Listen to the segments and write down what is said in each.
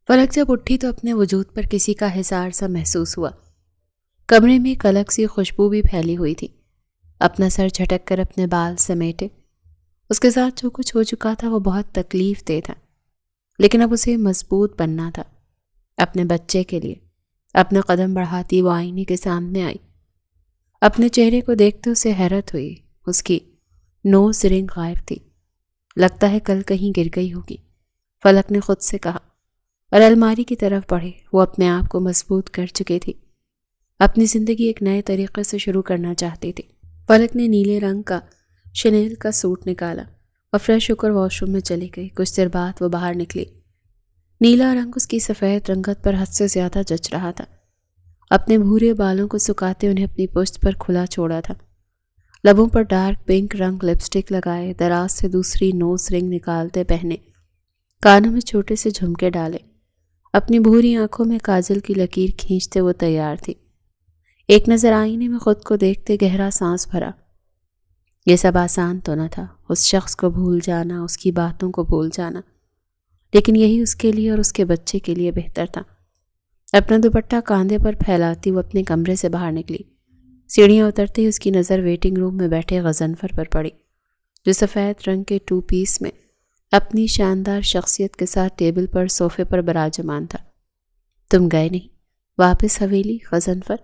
فلک جب اٹھی تو اپنے وجود پر کسی کا حصار سا محسوس ہوا۔ کمرے میں ایک الگ سی خوشبو بھی پھیلی ہوئی تھی۔ اپنا سر جھٹک کر اپنے بال سمیٹے۔ اس کے ساتھ جو کچھ ہو چکا تھا وہ بہت تکلیف دہ تھا، لیکن اب اسے مضبوط بننا تھا اپنے بچے کے لیے۔ اپنے قدم بڑھاتی وہ آئینے کے سامنے آئی۔ اپنے چہرے کو دیکھتے اسے حیرت ہوئی۔ اس کی نوز رنگ غائب تھی۔ لگتا ہے کل کہیں گر گئی ہوگی، فلک نے خود سے کہا، اور الماری کی طرف بڑھے۔ وہ اپنے آپ کو مضبوط کر چکی تھی، اپنی زندگی ایک نئے طریقے سے شروع کرنا چاہتی تھی۔ فلک نے نیلے رنگ کا شنیل کا سوٹ نکالا اور فریش ہو کر واش روم میں چلی گئی۔ کچھ دیر بعد وہ باہر نکلی۔ نیلا رنگ اس کی سفید رنگت پر حد سے زیادہ جچ رہا تھا۔ اپنے بھورے بالوں کو سکاتے انہیں اپنی پشت پر کھلا چھوڑا تھا۔ لبوں پر ڈارک پنک رنگ لپسٹک لگائے، دراز سے دوسری نوز رنگ نکالتے پہنے، کانوں میں چھوٹے سے جھمکے ڈالے، اپنی بھوری آنکھوں میں کاجل کی لکیر کھینچتے وہ تیار تھی۔ ایک نظر آئینے میں خود کو دیکھتے گہرا سانس بھرا۔ یہ سب آسان تو نہ تھا، اس شخص کو بھول جانا، اس کی باتوں کو بھول جانا، لیکن یہی اس کے لیے اور اس کے بچے کے لیے بہتر تھا۔ اپنا دوپٹہ کاندھے پر پھیلاتی وہ اپنے کمرے سے باہر نکلی۔ سیڑھیاں اترتے ہی اس کی نظر ویٹنگ روم میں بیٹھے غضنفر پر پڑی، جو سفید رنگ کے 2 پیس میں اپنی شاندار شخصیت کے ساتھ ٹیبل پر صوفے پر براجمان تھا۔ تم گئے نہیں واپس حویلی غضنفر؟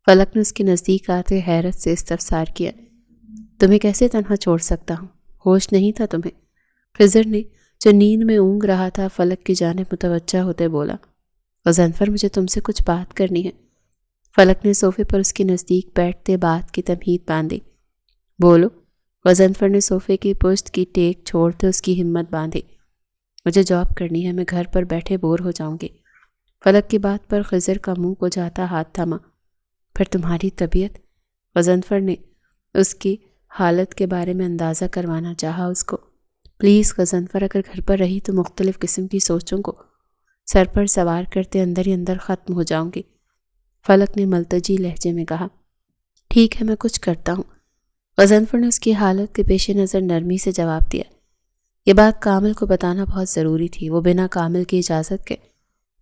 فلک نے اس کے نزدیک آتے حیرت سے استفسار کیا۔ تمہیں کیسے تنہا چھوڑ سکتا ہوں؟ ہوش نہیں تھا تمہیں؟ خضر نے جو نیند میں اونگ رہا تھا فلک کی جانب متوجہ ہوتے بولا، غضنفر مجھے تم سے کچھ بات کرنی ہے۔ فلک نے صوفے پر اس کے نزدیک بیٹھتے بات کی تمہید باندھی۔ بولو۔ غضنفر نے صوفے کی پشت کی ٹیک چھوڑتے اس کی ہمت باندھی۔ مجھے جاب کرنی ہے، میں گھر پر بیٹھے بور ہو جاؤں گی۔ فلک کی بات پر خضر کا منہ کو جاتا ہاتھ تھما۔ پھر تمہاری طبیعت؟ غضنفر نے اس کی حالت کے بارے میں اندازہ کروانا چاہا اس کو۔ پلیز غضنفر، اگر گھر پر رہی تو مختلف قسم کی سوچوں کو سر پر سوار کرتے اندر ہی اندر ختم ہو جاؤں گی۔ فلک نے ملتجی لہجے میں کہا، ٹھیک ہے میں کچھ کرتا ہوں۔ غضنفر نے اس کی حالت کے پیش نظر نرمی سے جواب دیا۔ یہ بات کامل کو بتانا بہت ضروری تھی، وہ بنا کامل کی اجازت کے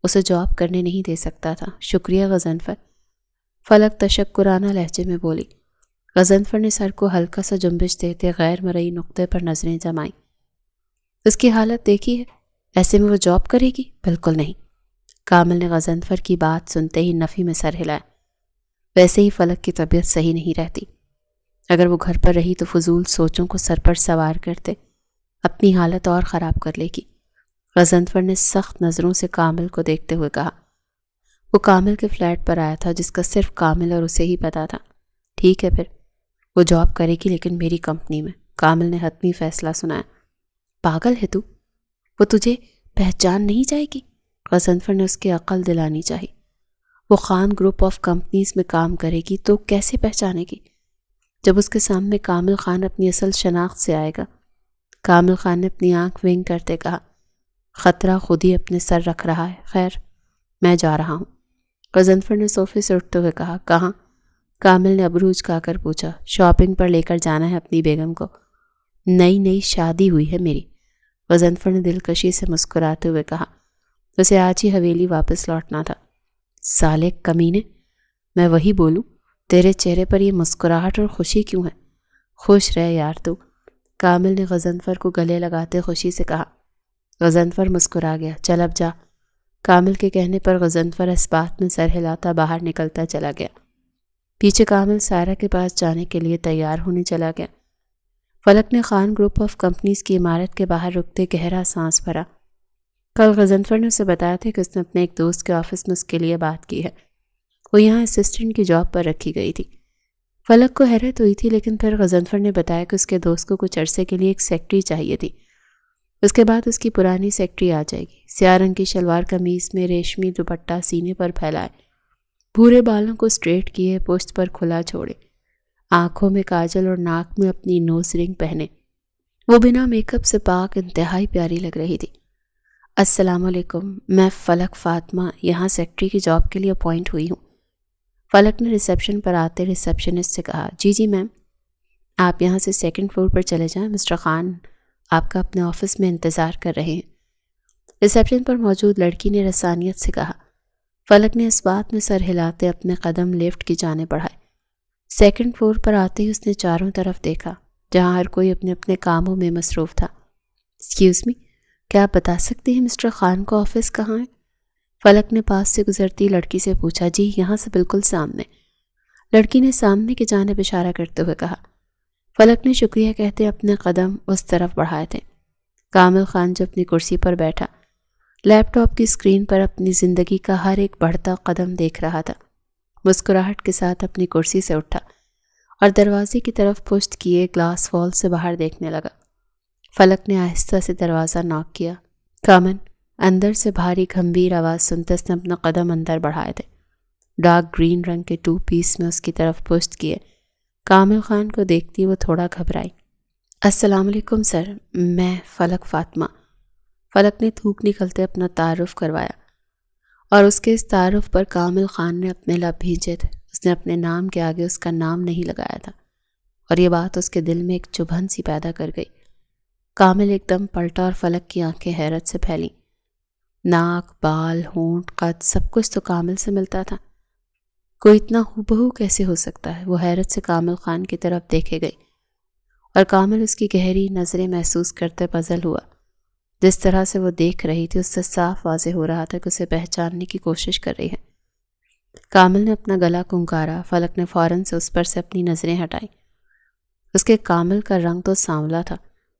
اسے جاب کرنے نہیں دے سکتا تھا۔ شکریہ غضنفر، فلک تشکرانہ لہجے میں بولی۔ غضنفر نے سر کو ہلکا سا جنبش دیتے غیر مرئی نقطے پر نظریں جمائیں۔ اس کی حالت دیکھی ہے، ایسے میں وہ جاب کرے گی؟ بالکل نہیں۔ کامل نے غضنفر کی بات سنتے ہی نفی میں سر ہلایا۔ ویسے ہی فلک کی طبیعت صحیح نہیں رہتی، اگر وہ گھر پر رہی تو فضول سوچوں کو سر پر سوار کرتے اپنی حالت اور خراب کر لے گی۔ غضنفر نے سخت نظروں سے کامل کو دیکھتے ہوئے کہا۔ وہ کامل کے فلیٹ پر آیا تھا جس کا صرف کامل اور اسے ہی پتا تھا۔ ٹھیک ہے پھر، وہ جاب کرے گی لیکن میری کمپنی میں، کامل نے حتمی فیصلہ سنایا۔ پاگل ہے تو؟ وہ تجھے پہچان نہیں جائے گی؟ غضنفر نے اس کی عقل دلانی چاہی۔ وہ خان گروپ آف کمپنیز میں کام کرے گی تو کیسے پہچانے گی؟ جب اس کے سامنے کامل خان اپنی اصل شناخت سے آئے گا۔ کامل خان نے اپنی آنکھ ونگ کرتے کہا، خطرہ خود ہی اپنے سر رکھ رہا ہے، خیر میں جا رہا ہوں۔ غضنفر نے صوفے سے اٹھتے ہوئے کہا، کہاں؟ کامل نے ابرو اچکا کر پوچھا۔ شاپنگ پر لے کر جانا ہے اپنی بیگم کو، نئی شادی ہوئی ہے میری۔ غضنفر نے دلکشی سے مسکراتے ہوئے کہا، اسے آج ہی حویلی واپس لوٹنا تھا۔ سالے کمینے، میں وہی بولوں، تیرے چہرے پر یہ مسکراہٹ اور خوشی کیوں ہے؟ خوش رہ یار تو، کامل نے غضنفر کو گلے لگاتے خوشی سے کہا۔ غضنفر مسکرا گیا، چل اب جا۔ کامل کے کہنے پر غضنفر اس بات میں سر ہلاتا باہر نکلتا چلا گیا۔ پیچھے کامل سارا کے پاس جانے کے لیے تیار ہونے چلا گیا۔ فلک نے خان گروپ آف کمپنیز کی عمارت کے باہر رکتے گہرا سانس بھرا۔ کل غضنفر نے اسے بتایا تھا کہ اس نے اپنے ایک دوست کے آفس میں اس کے لیے بات کی ہے، وہ یہاں اسسٹنٹ کی جاب پر رکھی گئی تھی۔ فلک کو حیرت ہوئی تھی، لیکن پھر غضنفر نے بتایا کہ اس کے دوست کو کچھ عرصے کے لیے ایک سیکرٹری چاہیے تھی، اس کے بعد اس کی پرانی سیکرٹری آ جائے گی۔ سیاہ رنگ کی شلوار قمیص میں ریشمی دوپٹہ سینے پر پھیلائے، بھورے بالوں کو اسٹریٹ کیے، پشت پر کھلا چھوڑے، آنکھوں میں کاجل اور ناک میں اپنی نوز رنگ پہنے، وہ بنا میک اپ سے پاک انتہائی پیاری لگ رہی تھی۔ السلام علیکم، میں فلک فاطمہ یہاں سیکرٹری کی جاب کے لیے اپوائنٹ ہوئی ہوں۔ فلک نے ریسیپشن پر آتے ریسیپشنسٹ سے کہا، جی میم، آپ یہاں سے 2nd فلور پر چلے جائیں، مسٹر خان آپ کا اپنے آفس میں انتظار کر رہے ہیں۔ ریسیپشن پر موجود لڑکی نے رسانیت سے کہا۔ فلک نے اس بات میں سر ہلاتے اپنے قدم لفٹ کی جانب بڑھائے۔ سیکنڈ فلور پر آتے ہی اس نے چاروں طرف دیکھا، جہاں ہر کوئی اپنے اپنے کاموں میں مصروف تھا۔ ایکسکیوز می، کیا آپ بتا سکتے ہیں مسٹر خان کا آفس کہاں ہے؟ فلک نے پاس سے گزرتی لڑکی سے پوچھا۔ جی یہاں سے بالکل سامنے، لڑکی نے سامنے کی جانب اشارہ کرتے ہوئے کہا۔ فلک نے شکریہ کہتے اپنے قدم اس طرف بڑھائے تھے۔ کامل خان جو اپنی کرسی پر بیٹھا لیپ ٹاپ کی اسکرین پر اپنی زندگی کا ہر ایک بڑھتا قدم دیکھ رہا تھا، مسکراہٹ کے ساتھ اپنی کرسی سے اٹھا اور دروازے کی طرف پشت کیے گلاس وال سے باہر دیکھنے لگا۔ فلک نے آہستہ سے دروازہ ناک کیا۔ کامن، اندر سے بھاری گھمبیر آواز سنتے اس نے اپنا قدم اندر بڑھائے تھے۔ ڈارک گرین رنگ کے 2 پیس میں اس کی طرف پشت کیے کامل خان کو دیکھتی وہ تھوڑا گھبرائی۔ السلام علیکم سر، میں فلک فاطمہ۔ فلک نے تھوک نکلتے اپنا تعارف کروایا اور اس کے اس تعارف پر کامل خان نے اپنے لب بھینچے تھے۔ اس نے اپنے نام کے آگے اس کا نام نہیں لگایا تھا اور یہ بات اس کے دل میں ایک چبھن سی پیدا کر گئی۔ کامل ایک دم پلٹا اور فلک کی آنکھیں حیرت سے پھیلیں۔ ناک، بال، ہونٹ، قد سب کچھ تو کامل سے ملتا تھا، کوئی اتنا ہو کیسے ہو سکتا ہے؟ وہ حیرت سے کامل خان کی طرف دیکھے گئی اور کامل اس کی گہری نظریں محسوس کرتے پزل ہوا۔ جس طرح سے وہ دیکھ رہی تھی اس سے صاف واضح ہو رہا تھا کہ اسے پہچاننے کی کوشش کر رہی ہے۔ کامل نے اپنا گلا کنکارا۔ فلک نے فوراً سے اس پر سے اپنی نظریں ہٹائیں۔ اس کے کامل کا رنگ تو سانولا تھا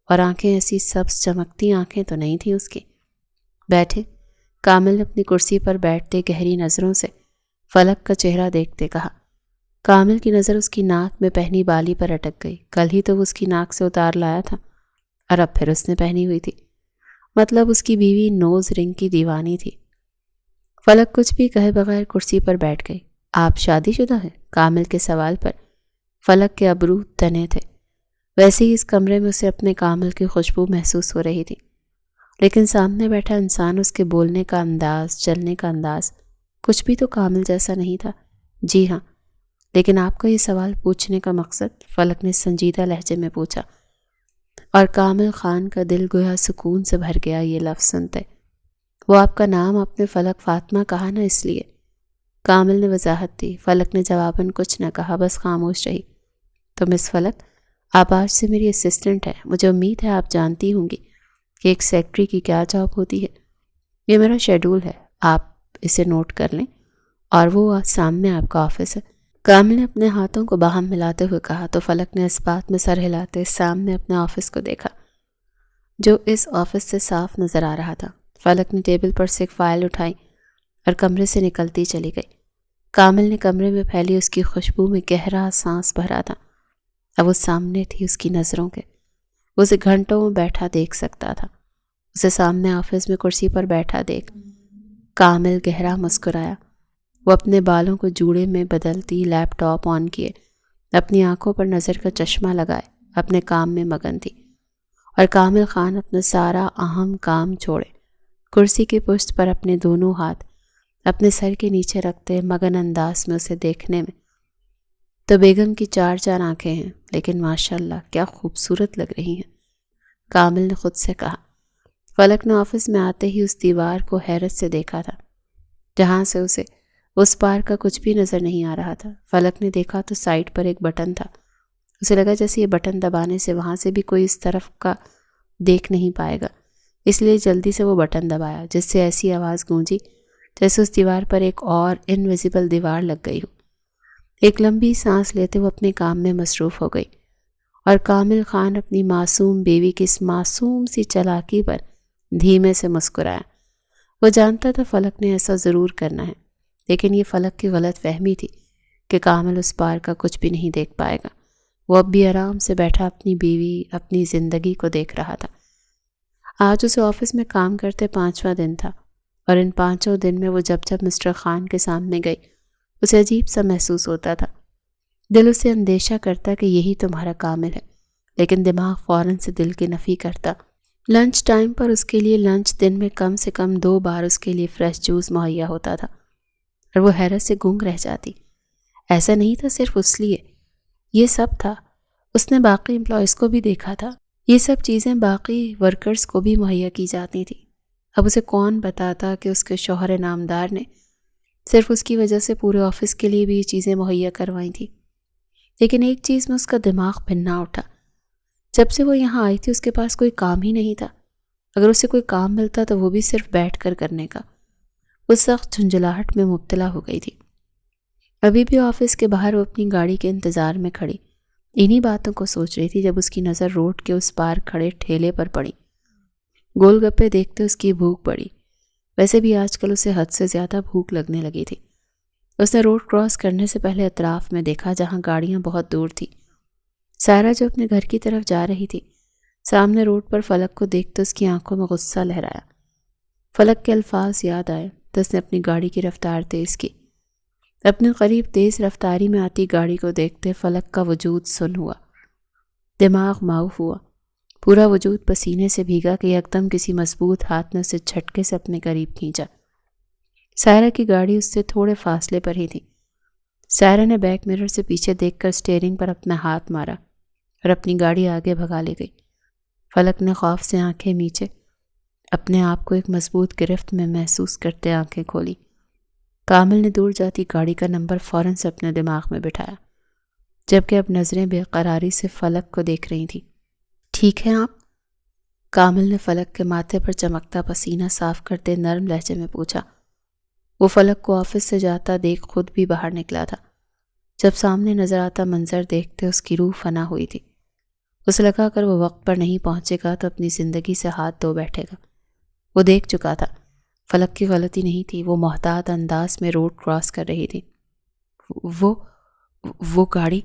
اور آنکھیں ایسی سبز چمکتی آنکھیں تو نہیں تھیں اس کی۔ بیٹھے، کامل نے اپنی کرسی پر بیٹھتے گہری نظروں سے فلک کا چہرہ دیکھتے کہا۔ کامل کی نظر اس کی ناک میں پہنی بالی پر اٹک گئی۔ کل ہی تو وہ اس کی ناک سے اتار لایا تھا اور اب پھر اس نے پہنی ہوئی تھی، مطلب اس کی بیوی نوز رنگ کی دیوانی تھی۔ فلک کچھ بھی کہے بغیر کرسی پر بیٹھ گئی۔ آپ شادی شدہ ہیں؟ کامل کے سوال پر فلک کے ابرو تنے تھے۔ ویسے ہی اس کمرے میں اسے اپنے کامل کی خوشبو محسوس ہو رہی تھی، لیکن سامنے بیٹھا انسان، اس کے بولنے کا انداز، چلنے کا انداز کچھ بھی تو کامل جیسا نہیں تھا۔ جی ہاں، لیکن آپ کا یہ سوال پوچھنے کا مقصد؟ فلک نے سنجیدہ لہجے میں پوچھا اور کامل خان کا دل گویا سکون سے بھر گیا یہ لفظ سنتے۔ وہ آپ کا نام آپ نے فلک فاطمہ کہا نا، اس لیے۔ کامل نے وضاحت دی۔ فلک نے جواباً کچھ نہ کہا، بس خاموش رہی۔ تو مس فلک، آپ آج سے میری اسسٹنٹ ہیں۔ مجھے امید ہے آپ جانتی ہوں گی کہ ایک سیکٹری کی کیا جاب ہوتی ہے۔ یہ میرا شیڈول ہے، آپ اسے نوٹ کر لیں، اور وہ سامنے آپ کا آفس ہے۔ کامل نے اپنے ہاتھوں کو باہم ملاتے ہوئے کہا تو فلک نے اس بات میں سر ہلاتے سامنے اپنے آفس کو دیکھا جو اس آفس سے صاف نظر آ رہا تھا۔ فلک نے ٹیبل پر سے ایک فائل اٹھائی اور کمرے سے نکلتی چلی گئی۔ کامل نے کمرے میں پھیلی اس کی خوشبو میں گہرا سانس بھرا تھا۔ اب وہ سامنے تھی اس کی نظروں کے، وہ اسے گھنٹوں بیٹھا دیکھ سکتا تھا۔ اسے سامنے آفس میں کرسی پر بیٹھا دیکھ کامل گہرا مسکرایا۔ وہ اپنے بالوں کو جوڑے میں بدلتی لیپ ٹاپ آن کیے، اپنی آنکھوں پر نظر کا چشمہ لگائے اپنے کام میں مگن تھی، اور کامل خان اپنا سارا اہم کام چھوڑے کرسی کی پشت پر اپنے دونوں ہاتھ اپنے سر کے نیچے رکھتے مگن انداز میں اسے دیکھنے میں۔ تو بیگم کی 4 آنکھیں ہیں، لیکن ماشاءاللہ کیا خوبصورت لگ رہی ہیں، کامل نے خود سے کہا۔ فلک نے آفس میں آتے ہی اس دیوار کو حیرت سے دیکھا تھا جہاں سے اسے اس پار کا کچھ بھی نظر نہیں آ رہا تھا۔ فلک نے دیکھا تو سائڈ پر ایک بٹن تھا۔ اسے لگا جیسے یہ بٹن دبانے سے وہاں سے بھی کوئی اس طرف کا دیکھ نہیں پائے گا، اس لیے جلدی سے وہ بٹن دبایا، جس سے ایسی آواز گونجی جیسے اس دیوار پر ایک اور انویزیبل دیوار لگ گئی ہو۔ ایک لمبی سانس لیتے وہ اپنے کام میں مصروف ہو گئی اور کامل خان اپنی معصوم بیوی کی اس معصوم سی چالاکی پر دھیمے سے مسکرایا۔ وہ جانتا تھا فلک نے ایسا ضرور کرنا ہے، لیکن یہ فلک کی غلط فہمی تھی کہ کامل اس پار کا کچھ بھی نہیں دیکھ پائے گا۔ وہ اب بھی آرام سے بیٹھا اپنی بیوی، اپنی زندگی کو دیکھ رہا تھا۔ آج اسے آفس میں کام کرتے 5واں دن تھا، اور ان 5 دن میں وہ جب مسٹر خان کے سامنے گئی اسے عجیب سا محسوس ہوتا تھا۔ دل اسے اندیشہ کرتا کہ یہی تمہارا کامل ہے، لیکن دماغ فوراً سے دل کی نفی کرتا۔ لنچ ٹائم پر اس کے لیے لنچ دن میں کم سے کم 2 بار اس کے لیے فریش جوس مہیا ہوتا تھا، اور وہ حیرت سے گنگ رہ جاتی۔ ایسا نہیں تھا صرف اس لیے، یہ سب تھا۔ اس نے باقی امپلائیز کو بھی دیکھا تھا، یہ سب چیزیں باقی ورکرز کو بھی مہیا کی جاتی تھی۔ اب اسے کون بتاتا کہ اس کے شوہر نامدار نے صرف اس کی وجہ سے پورے آفس کے لیے بھی یہ چیزیں مہیا کروائی تھیں۔ لیکن ایک چیز میں اس کا دماغ بھننا اٹھا، جب سے وہ یہاں آئی تھی اس کے پاس کوئی کام ہی نہیں تھا۔ اگر اسے کوئی کام ملتا تو وہ بھی صرف بیٹھ کر کرنے کا۔ وہ سخت جھنجھلاہٹ میں مبتلا ہو گئی تھی۔ ابھی بھی آفس کے باہر وہ اپنی گاڑی کے انتظار میں کھڑی انہی باتوں کو سوچ رہی تھی جب اس کی نظر روڈ کے اس پار کھڑے ٹھیلے پر پڑی۔ گول گپے دیکھتے اس کی بھوک بڑھی۔ ویسے بھی آج کل اسے حد سے زیادہ بھوک لگنے لگی تھی۔ اس نے روڈ کراس کرنے سے پہلے اطراف میں دیکھا جہاں گاڑیاں بہت دور تھی۔ سائرہ جو اپنے گھر کی طرف جا رہی تھی، سامنے روڈ پر فلک کو دیکھتے اس کی آنکھوں میں غصہ لہرایا۔ فلک کے الفاظ یاد آئے تو اس نے اپنی گاڑی کی رفتار تیز کی۔ اپنے قریب تیز رفتاری میں آتی گاڑی کو دیکھتے فلک کا وجود سن ہوا، دماغ معاف ہوا، پورا وجود پسینے سے بھیگا کہ یکدم کسی مضبوط ہاتھ نے اسے جھٹکے سے اپنے قریب کھینچا۔ سائرہ کی گاڑی اس سے تھوڑے فاصلے پر ہی تھی۔ سائرہ نے بیک مرر سے پیچھے دیکھ کر اسٹیئرنگ پر اپنا ہاتھ مارا اور اپنی گاڑی آگے بھگا لے گئی۔ فلک نے خوف سے آنکھیں میچے اپنے آپ کو ایک مضبوط گرفت میں محسوس کرتے آنکھیں کھولی۔ کامل نے دور جاتی گاڑی کا نمبر فوراً سے اپنے دماغ میں بٹھایا، جبکہ اب نظریں بے قراری سے فلک کو دیکھ رہی تھیں۔ ٹھیک ہے آپ؟ کامل نے فلک کے ماتھے پر چمکتا پسینہ صاف کرتے نرم لہجے میں پوچھا۔ وہ فلک کو آفس سے جاتا دیکھ خود بھی باہر نکلا تھا۔ جب سامنے نظر آتا منظر دیکھتے اس کی روح فنا ہوئی تھی۔ اسے لگا اگر وہ وقت پر نہیں پہنچے گا تو اپنی زندگی سے ہاتھ دھو بیٹھے گا۔ وہ دیکھ چکا تھا فلک کی غلطی نہیں تھی، وہ محتاط انداز میں روڈ کراس کر رہی تھی۔ وہ گاڑی،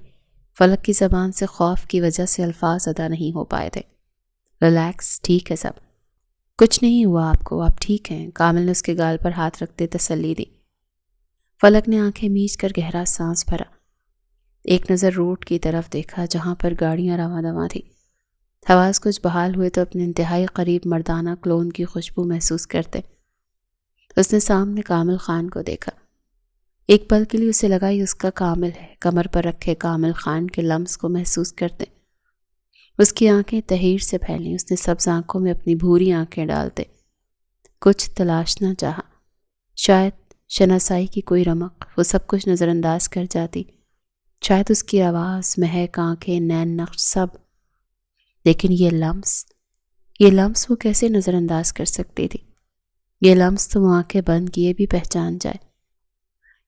فلک کی زبان سے خوف کی وجہ سے الفاظ ادا نہیں ہو پائے تھے۔ ریلیکس، ٹھیک ہے سب، کچھ نہیں ہوا آپ کو، آپ ٹھیک ہیں، کامل نے اس کے گال پر ہاتھ رکھتے تسلی دی۔ فلک نے آنکھیں میچ کر گہرا سانس بھرا، ایک نظر روڈ کی طرف دیکھا جہاں پر گاڑیاں رواں دواں تھیں۔ حواس کچھ بحال ہوئے تو اپنے انتہائی قریب مردانہ کلون کی خوشبو محسوس کرتے اس نے سامنے کامل خان کو دیکھا۔ ایک پل کے لیے اسے لگا یہ اس کا کامل ہے۔ کمر پر رکھے کامل خان کے لمس کو محسوس کرتے اس کی آنکھیں تحیر سے پھیلیں۔ اس نے سبز آنکھوں میں اپنی بھوری آنکھیں ڈالتے کچھ تلاشنا چاہا، شاید شناسائی کی کوئی رمق، وہ سب کچھ نظر انداز کر جاتی، شاید اس کی آواز، مہک، آنکھیں، نین نقش، سب۔ لیکن یہ لمس وہ کیسے نظر انداز کر سکتی تھی؟ یہ لمس تو وہ آنکھیں بند کیے بھی پہچان جائے۔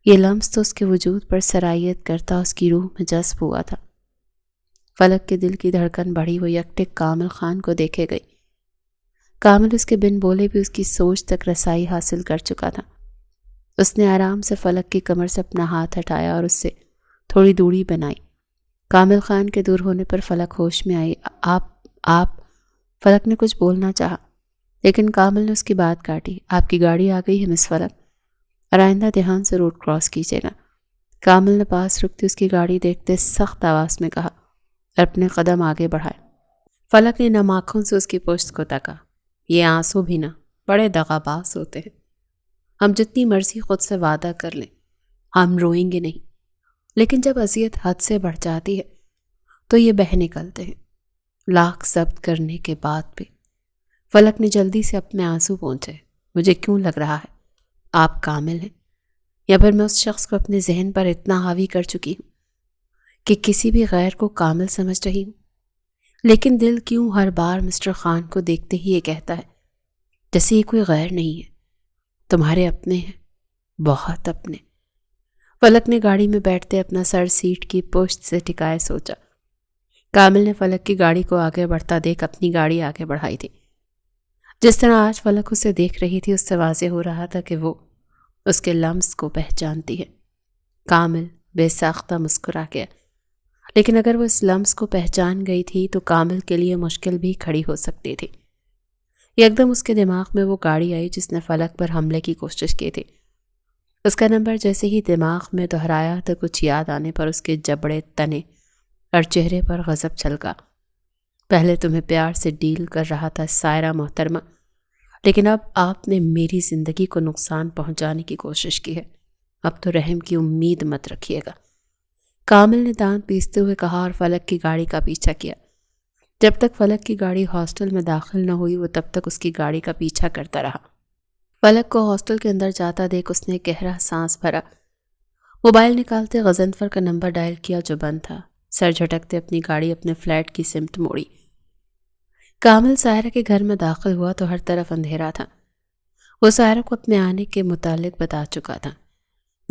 یہ لمس تو اس کے وجود پر سرایت کرتا اس کی روح میں جذب ہوا تھا۔ فلک کے دل کی دھڑکن بڑھی، وہ یکٹک کامل خان کو دیکھے گئی۔ کامل اس کے بن بولے بھی اس کی سوچ تک رسائی حاصل کر چکا تھا۔ اس نے آرام سے فلک کی کمر سے اپنا ہاتھ ہٹایا اور اس سے تھوڑی دوری بنائی۔ کامل خان کے دور ہونے پر فلک ہوش میں آئی۔ آپ فلک نے کچھ بولنا چاہا لیکن کامل نے اس کی بات کاٹی۔ آپ کی گاڑی آ گئی ہے مس فلک، اور آئندہ دھیان سے روڈ کراس کیجیے گا۔ کامل نے پاس رکتی اس کی گاڑی دیکھتے سخت آواز میں کہا اور اپنے قدم آگے بڑھائے۔ فلک نے نم آنکھوں سے اس کی پشت کو تکا۔ یہ آنسو بھی نہ بڑے دغاباز ہوتے ہیں۔ ہم جتنی مرضی خود سے وعدہ کر لیں ہم روئیں گے نہیں، لیکن جب اذیت حد سے بڑھ جاتی ہے تو یہ بہہ نکلتے ہیں، لاکھ ضبط کرنے کے بعد بھی۔ فلک نے جلدی سے اپنے آنسو پونچھے۔ مجھے کیوں لگ رہا ہے آپ کامل ہیں، یا پھر میں اس شخص کو اپنے ذہن پر اتنا حاوی کر چکی ہوں کہ کسی بھی غیر کو کامل سمجھ رہی ہوں؟ لیکن دل کیوں ہر بار مسٹر خان کو دیکھتے ہی یہ کہتا ہے جیسے یہ کوئی غیر نہیں ہے، تمہارے اپنے ہیں، بہت اپنے۔ فلک نے گاڑی میں بیٹھتے اپنا سر سیٹ کی پشت سے ٹکائے سوچا۔ کامل نے فلک کی گاڑی کو آگے بڑھتا دیکھ اپنی گاڑی آگے بڑھائی تھی۔ جس طرح آج فلک اسے دیکھ رہی تھی اس سے واضح ہو رہا تھا کہ وہ اس کے لمس کو پہچانتی ہے۔ کامل بے ساختہ مسکرا گیا، لیکن اگر وہ اس لمس کو پہچان گئی تھی تو کامل کے لیے مشکل بھی کھڑی ہو سکتی تھی۔ یکدم اس کے دماغ میں وہ گاڑی آئی جس نے فلک پر حملے کی کوشش کی تھی۔ اس کا نمبر جیسے ہی دماغ میں دہرایا تو کچھ یاد آنے پر اس کے جبڑے تنے اور چہرے پر غضب چھلکا۔ پہلے تمہیں پیار سے ڈیل کر رہا تھا سائرہ محترمہ، لیکن اب آپ نے میری زندگی کو نقصان پہنچانے کی کوشش کی ہے۔ اب تو رحم کی امید مت رکھیے گا، کامل نے دانت پیستے ہوئے کہا اور فلک کی گاڑی کا پیچھا کیا۔ جب تک فلک کی گاڑی ہاسٹل میں داخل نہ ہوئی وہ تب تک اس کی گاڑی کا پیچھا کرتا رہا۔ فلک کو ہاسٹل کے اندر جاتا دیکھ اس نے گہرا سانس بھرا۔ موبائل نکالتے غضنفر کا نمبر ڈائل کیا جو بند تھا۔ سر جھٹکتے اپنی گاڑی اپنے فلیٹ کی سمت موڑی۔ کامل سائرہ کے گھر میں داخل ہوا تو ہر طرف اندھیرا تھا۔ وہ سائرہ کو اپنے آنے کے متعلق بتا چکا تھا۔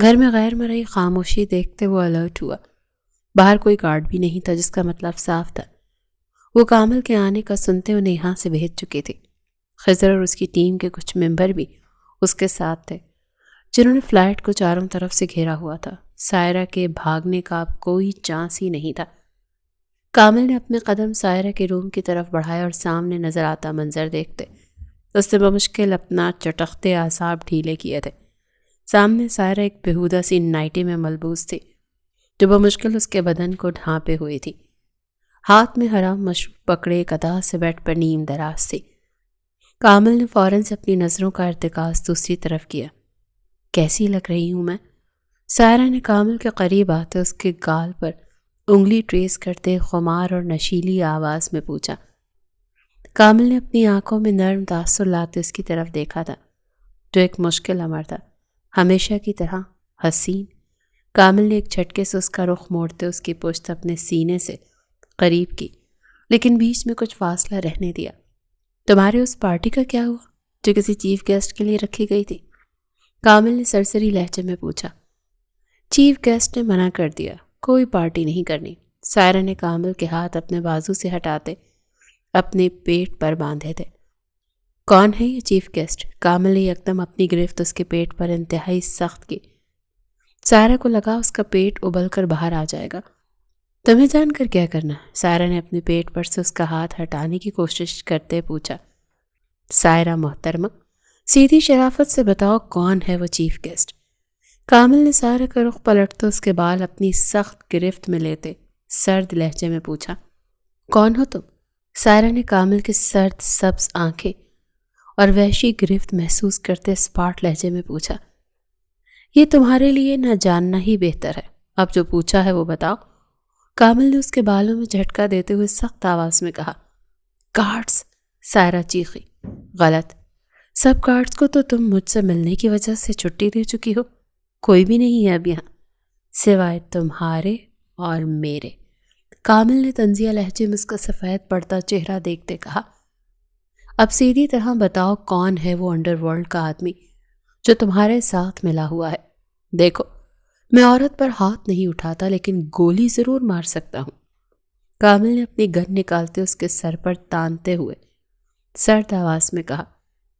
گھر میں غیر مرئی خاموشی دیکھتے وہ الرٹ ہوا۔ باہر کوئی گارڈ بھی نہیں تھا، جس کا مطلب صاف تھا وہ کامل کے آنے کا سنتے انہیں یہاں سے بھیج چکے تھے۔ خضر اور اس کی ٹیم کے کچھ ممبر بھی اس کے ساتھ تھے، جنہوں نے فلیٹ کو چاروں طرف سے گھیرا ہوا تھا۔ سائرہ کے بھاگنے کا اب کوئی چانس ہی نہیں تھا۔ کامل نے اپنے قدم سائرہ کے روم کی طرف بڑھائے اور سامنے نظر آتا منظر دیکھتے اس نے بمشکل اپنا چٹختے اعصاب ڈھیلے کیے تھے۔ سامنے سائرہ ایک بےہودہ سی نائٹی میں ملبوس تھی جو بمشکل اس کے بدن کو ڈھانپے ہوئی تھی۔ ہاتھ میں حرام مشروب پکڑے ایک ادا سے بیٹھ پر نیم دراز تھی۔ کامل نے فوراً سے اپنی نظروں کا ارتکاز دوسری طرف کیا۔ کیسی لگ رہی ہوں میں؟ سائرہ نے کامل کے قریب آتے اس کے گال پر انگلی ٹریس کرتے خمار اور نشیلی آواز میں پوچھا۔ کامل نے اپنی آنکھوں میں نرم تاثر لاتے اس کی طرف دیکھا تھا جو ایک مشکل امر تھا، ہمیشہ کی طرح حسین۔ کامل نے ایک جھٹکے سے اس کا رخ موڑتے اس کی پشت اپنے سینے سے قریب کی، لیکن بیچ میں کچھ فاصلہ رہنے دیا۔ تمہارے اس پارٹی کا کیا ہوا جو کسی چیف گیسٹ کے لیے رکھی گئی تھی؟ کامل نے سرسری لہجے میں پوچھا۔ چیف گیسٹ نے منع کر دیا، کوئی پارٹی نہیں کرنی۔ سائرہ نے کامل کے ہاتھ اپنے بازو سے ہٹاتے اپنے پیٹ پر باندھے تھے۔ کون ہے یہ چیف گیسٹ؟ کامل نے یکدم اپنی گرفت اس کے پیٹ پر انتہائی سخت کی۔ سائرہ کو لگا اس کا پیٹ ابل کر باہر آ جائے گا۔ تمہیں جان کر کیا کرنا؟ سائرہ نے اپنے پیٹ پر سے اس کا ہاتھ ہٹانے کی کوشش کرتے پوچھا۔ سائرہ محترمہ، سیدھی شرافت سے بتاؤ کون ہے وہ چیف گیسٹ؟ کامل نے سائرہ کا رخ پلٹتے اس کے بال اپنی سخت گرفت میں لیتے سرد لہجے میں پوچھا۔ کون ہو تم؟ سائرہ نے کامل کے سرد سبز آنکھیں اور وحشی گرفت محسوس کرتے اسپاٹ لہجے میں پوچھا۔ یہ تمہارے لیے نہ جاننا ہی بہتر ہے، اب جو پوچھا ہے وہ بتاؤ۔ کامل نے اس کے بالوں میں جھٹکا دیتے ہوئے سخت آواز میں کہا۔ گارڈز! سائرہ چیخی۔ غلط، سب گارڈز کو تو تم مجھ سے ملنے کی وجہ سے چھٹی دے چکی ہو، کوئی بھی نہیں ہے اب یہاں سوائے تمہارے اور میرے۔ کامل نے طنزیہ لہجے میں اس کا سفید پڑتا چہرہ دیکھتے کہا۔ اب سیدھی طرح بتاؤ کون ہے وہ انڈر ورلڈ کا آدمی جو تمہارے ساتھ ملا ہوا ہے؟ دیکھو، میں عورت پر ہاتھ نہیں اٹھاتا لیکن گولی ضرور مار سکتا ہوں۔ کامل نے اپنی گن نکالتے اس کے سر پر تانتے ہوئے سرد آواز میں کہا۔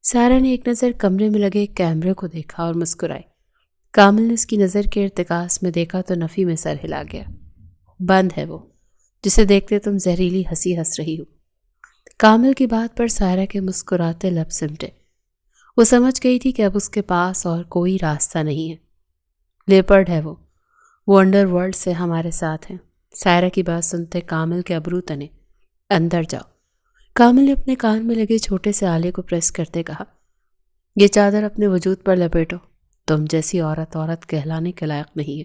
سائرہ نے ایک نظر کمرے میں لگے کیمرے کو دیکھا اور مسکرائی۔ کامل نے اس کی نظر کے ارتکاز میں دیکھا تو نفی میں سر ہلا گیا۔ بند ہے وہ جسے دیکھتے تم زہریلی ہنسی ہنس رہی ہو۔ کامل کی بات پر سائرہ کے مسکراتے لب سمٹے۔ وہ سمجھ گئی تھی کہ اب اس کے پاس اور کوئی راستہ نہیں ہے۔ لیپرڈ ہے وہ انڈر ورلڈ سے ہمارے ساتھ ہیں۔ سائرہ کی بات سنتے کامل کے ابرو تنے۔ اندر جاؤ۔ کامل نے اپنے کان میں لگے چھوٹے سے آلے کو پریس کرتے کہا۔ یہ چادر اپنے وجود پر لپیٹو، تم جیسی عورت کہلانے کے لائق نہیں ہے،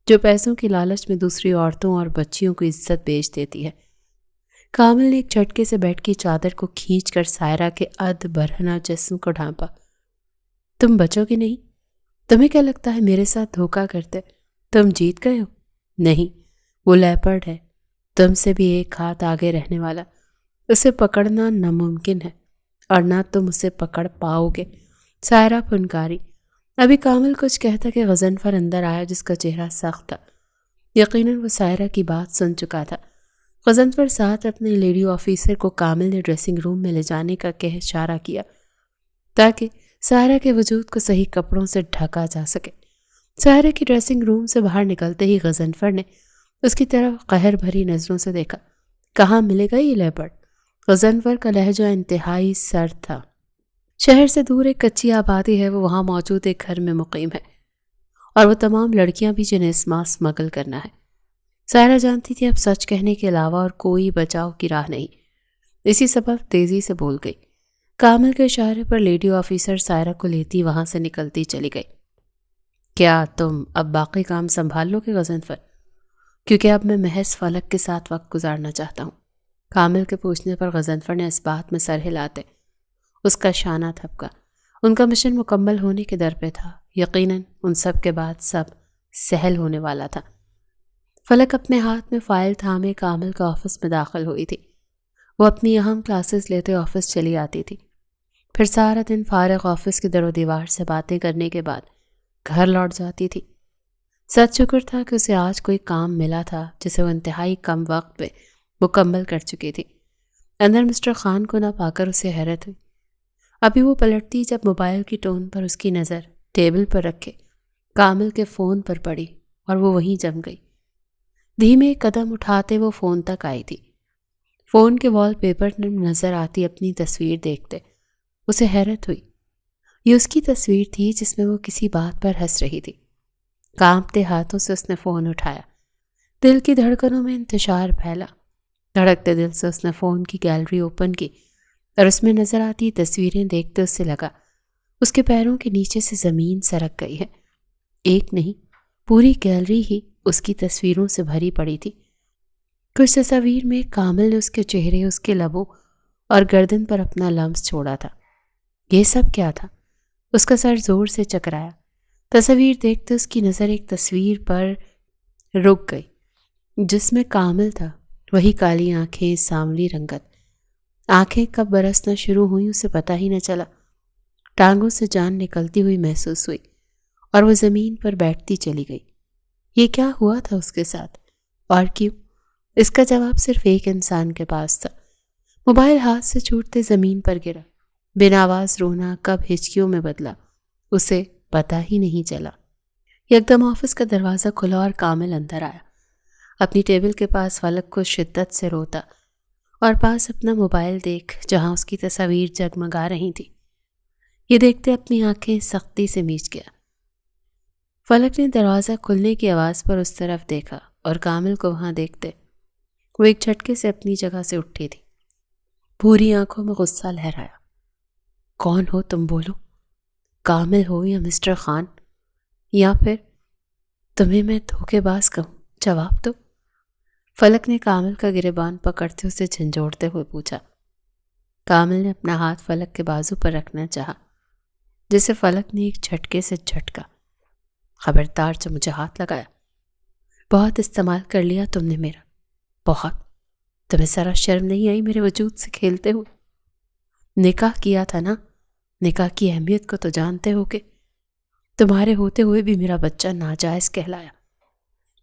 جو پیسوں کی لالچ میں دوسری عورتوں اور بچیوں کو عزت بیچ دیتی ہے۔ کامل نے ایک جھٹکے سے بیٹھ کی چادر کو کھینچ کر سائرہ کے اد برہنہ جسم کو ڈھانپا۔ تم بچو گے نہیں؟ تمہیں کیا لگتا ہے میرے ساتھ دھوکہ کرتے تم جیت گئے ہو؟ نہیں، وہ لیپرڈ ہے، تم سے بھی ایک ہاتھ آگے رہنے والا۔ اسے پکڑنا ناممکن ہے اور نہ تم اسے پکڑ پاؤ گے۔ سائرہ پھنکاری۔ ابھی کامل کچھ کہتا کہ غضنفر اندر آیا جس کا چہرہ سخت تھا۔ یقیناً وہ سائرہ کی بات سن چکا تھا۔ غضنفر ساتھ اپنے لیڈی آفیسر کو کامل نے ڈریسنگ روم میں لے جانے کا کہہ اشارہ کیا تاکہ سائرہ کے وجود کو صحیح کپڑوں سے ڈھکا جا سکے۔ سائرہ کی ڈریسنگ روم سے باہر نکلتے ہی غضنفر نے اس کی طرف قہر بھری نظروں سے دیکھا۔ کہاں ملے گا یہ لیپرڈ؟ غضنفر کا لہجہ انتہائی سرد تھا۔ شہر سے دور ایک کچی آبادی ہے، وہ وہاں موجود ایک گھر میں مقیم ہے اور وہ تمام لڑکیاں بھی جنہیں اسما سمگل کرنا ہے۔ سائرہ جانتی تھی اب سچ کہنے کے علاوہ اور کوئی بچاؤ کی راہ نہیں، اسی سبب تیزی سے بول گئی۔ کامل کے اشارے پر لیڈی آفیسر سائرہ کو لیتی وہاں سے نکلتی چلی گئی۔ کیا تم اب باقی کام سنبھال لو گے غضنفر؟ کیونکہ اب میں محض فلک کے ساتھ وقت گزارنا چاہتا ہوں۔ کامل کے پوچھنے پر غضنفر نے اس بات میں سر ہلاتے اس کا شانہ تھپکا ان کا مشن مکمل ہونے کے در پہ تھا۔ یقیناً ان سب کے بعد سب سہل ہونے والا تھا۔ فلک اپنے ہاتھ میں فائل تھامے کامل کا آفس میں داخل ہوئی تھی۔ وہ اپنی اہم کلاسز لیتے آفس چلی آتی تھی، پھر سارا دن فارغ آفس کی در و دیوار سے باتیں کرنے کے بعد گھر لوٹ جاتی تھی۔ سچ شکر تھا کہ اسے آج کوئی کام ملا تھا جسے وہ انتہائی کم وقت میں مکمل کر چکی تھی۔ اندر مسٹر خان کو نہ پا کر اسے حیرت ہوئی۔ ابھی وہ پلٹتی جب موبائل کی ٹون پر اس کی نظر ٹیبل پر رکھے کامل کے فون پر پڑی اور وہ وہیں جم گئی۔ دھیمے قدم اٹھاتے وہ فون تک آئی تھی۔ فون کے وال پیپر میں نظر آتی اپنی تصویر دیکھتے اسے حیرت ہوئی۔ یہ اس کی تصویر تھی جس میں وہ کسی بات پر ہنس رہی تھی۔ کانپتے ہاتھوں سے اس نے فون اٹھایا۔ دل کی دھڑکنوں میں انتشار پھیلا۔ دھڑکتے دل سے اس نے فون کی گیلری اوپن کی اور اس میں نظر آتی تصویریں دیکھتے اس سے لگا اس کے پیروں کے نیچے سے زمین سرک گئی ہے۔ ایک نہیں، پوری گیلری ہی اس کی تصویروں سے بھری پڑی تھی۔ کچھ تصاویر میں کامل نے اس کے چہرے، اس کے لبوں اور گردن پر اپنا لمس چھوڑا تھا۔ یہ سب کیا تھا؟ اس کا سر زور سے چکرایا۔ تصویر دیکھتے اس کی نظر ایک تصویر پر رک گئی جس میں کامل تھا، وہی کالی آنکھیں، سانولی رنگت۔ آنکھیں کب برسنا شروع ہوئیں اسے پتہ ہی نہ چلا۔ ٹانگوں سے جان نکلتی ہوئی محسوس ہوئی اور وہ زمین پر بیٹھتی چلی گئی۔ یہ کیا ہوا تھا اس کے ساتھ اور کیوں؟ اس کا جواب صرف ایک انسان کے پاس تھا۔ موبائل ہاتھ سے چھوٹتے زمین پر گرا۔ بنا آواز رونا کب ہچکیوں میں بدلا اسے پتہ ہی نہیں چلا۔ یکدم آفس کا دروازہ کھلا اور کامل اندر آیا۔ اپنی ٹیبل کے پاس فلک کو شدت سے روتا اور پاس اپنا موبائل دیکھ جہاں اس کی تصاویر جگمگا رہی تھی۔ یہ دیکھتے اپنی آنکھیں سختی سے میچ گیا۔ فلک نے دروازہ کھلنے کی آواز پر اس طرف دیکھا اور کامل کو وہاں دیکھتے وہ ایک جھٹکے سے اپنی جگہ سے اٹھی تھی۔ پوری آنکھوں میں غصہ لہرایا۔ کون ہو تم؟ بولو، کامل ہو یا مسٹر خان، یا پھر تمہیں میں دھوکے باز کہوں؟ جواب دو۔ فلک نے کامل کا گریبان پکڑتے اسے جھنجھوڑتے ہوئے پوچھا۔ کامل نے اپنا ہاتھ فلک کے بازو پر رکھنا چاہا جسے فلک نے ایک جھٹکے سے جھٹکا۔ خبردار جو مجھے ہاتھ لگایا۔ بہت استعمال کر لیا تم نے میرا، بہت۔ تمہیں ذرا شرم نہیں آئی میرے وجود سے کھیلتے ہوئے؟ نکاح کیا تھا نا، نکاح کی اہمیت کو تو جانتے ہو کہ تمہارے ہوتے ہوئے بھی میرا بچہ ناجائز کہلایا۔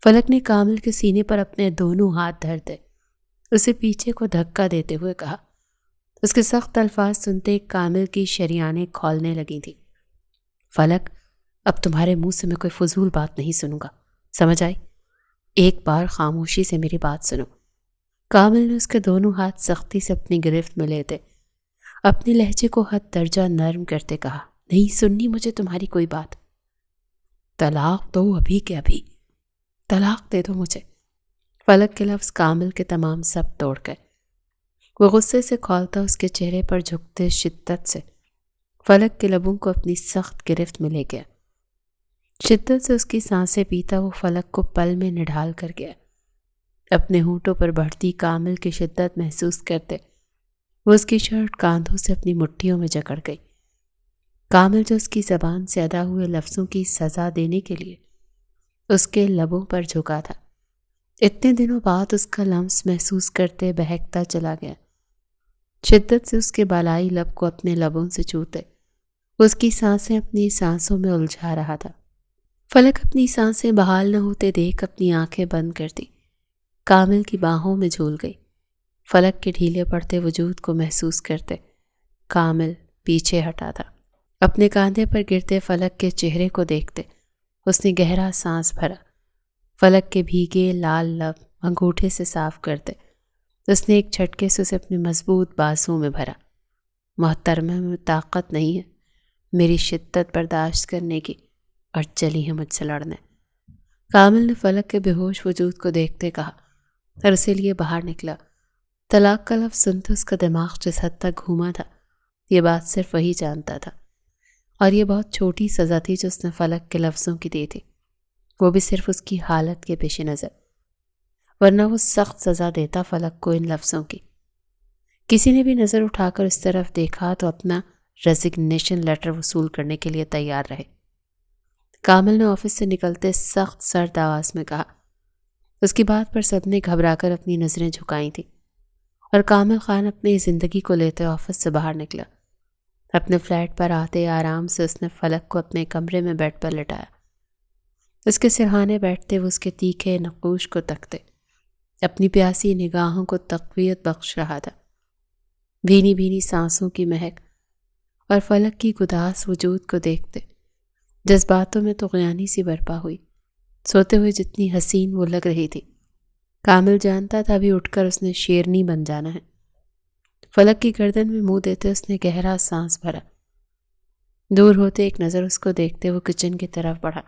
فلک نے کامل کے سینے پر اپنے دونوں ہاتھ دھر دے اسے پیچھے کو دھکا دیتے ہوئے کہا۔ اس کے سخت الفاظ سنتے کامل کی شریانیں کھولنے لگی تھی۔ فلک، اب تمہارے منہ سے میں کوئی فضول بات نہیں سنوں گا، سمجھ آئی؟ ایک بار خاموشی سے میری بات سنو۔ کامل نے اس کے دونوں ہاتھ سختی سے اپنی گرفت میں لیتے اپنے لہجے کو حد درجہ نرم کرتے کہا، نہیں سننی مجھے تمہاری کوئی بات۔ طلاق دو ابھی کے ابھی، طلاق دے دو مجھے۔ فلک کے لفظ کامل کے تمام سب توڑ گئے۔ وہ غصے سے کھولتا اس کے چہرے پر جھکتے شدت سے فلک کے لبوں کو اپنی سخت گرفت میں لے گیا۔ شدت سے اس کی سانسیں پیتا وہ فلک کو پل میں نڈھال کر گیا۔ اپنے ہونٹوں پر بڑھتی کامل کی شدت محسوس کرتے وہ اس کی شرٹ کاندھوں سے اپنی مٹھیوں میں جکڑ گئی۔ کامل جو اس کی زبان سے ادا ہوئے لفظوں کی سزا دینے کے لیے اس کے لبوں پر جھکا تھا، اتنے دنوں بعد اس کا لمس محسوس کرتے بہکتا چلا گیا۔ شدت سے اس کے بالائی لب کو اپنے لبوں سے چھوتے اس کی سانسیں اپنی سانسوں میں الجھا رہا تھا۔ فلک اپنی سانسیں بحال نہ ہوتے دیکھ اپنی آنکھیں بند کر دی، کامل کی باہوں میں جھول گئی۔ فلک کے ڈھیلے پڑتے وجود کو محسوس کرتے کامل پیچھے ہٹا تھا۔ اپنے کاندھے پر گرتے فلک کے چہرے کو دیکھتے اس نے گہرا سانس بھرا۔ فلک کے بھیگے لال لب انگوٹھے سے صاف کرتے اس نے ایک جھٹکے سے اسے اپنے مضبوط بازوں میں بھرا۔ محترمہ، میں طاقت نہیں ہے میری شدت برداشت کرنے کی اور چلی ہے مجھ سے لڑنے۔ کامل نے فلک کے بے ہوش وجود کو دیکھتے کہا اور اسے لیے باہر نکلا۔ طلاق کا لفظ سنتے اس کا دماغ جس حد تک گھوما تھا یہ بات صرف وہی جانتا تھا، اور یہ بہت چھوٹی سزا تھی جو اس نے فلک کے لفظوں کی دی تھی، وہ بھی صرف اس کی حالت کے پیش نظر، ورنہ وہ سخت سزا دیتا فلک کو ان لفظوں کی۔ کسی نے بھی نظر اٹھا کر اس طرف دیکھا تو اپنا ریزگنیشن لیٹر وصول کرنے کے لیے تیار رہے۔ کامل نے آفس سے نکلتے سخت سرد آواز میں کہا۔ اس کی بات پر سب نے گھبرا کر اپنی نظریں جھکائی تھیں اور کامل خان اپنی زندگی کو لیتے آفس سے باہر نکلا۔ اپنے فلیٹ پر آتے آرام سے اس نے فلک کو اپنے کمرے میں بیڈ پر لٹایا۔ اس کے سرہانے بیٹھتے وہ اس کے تیکھے نقوش کو تکتے، اپنی پیاسی نگاہوں کو تقویت بخش رہا تھا۔ بھینی بھینی سانسوں کی مہک اور فلک کی گداس وجود کو دیکھتے جذباتوں میں طغیانی سی برپا ہوئی۔ سوتے ہوئے جتنی حسین وہ لگ رہی تھی، کامل جانتا تھا ابھی اٹھ کر اس نے شیرنی بن جانا ہے۔ فلک کی گردن میں منہ دیتے اس نے گہرا سانس بھرا۔ دور ہوتے ایک نظر اس کو دیکھتے وہ کچن کی طرف بڑھا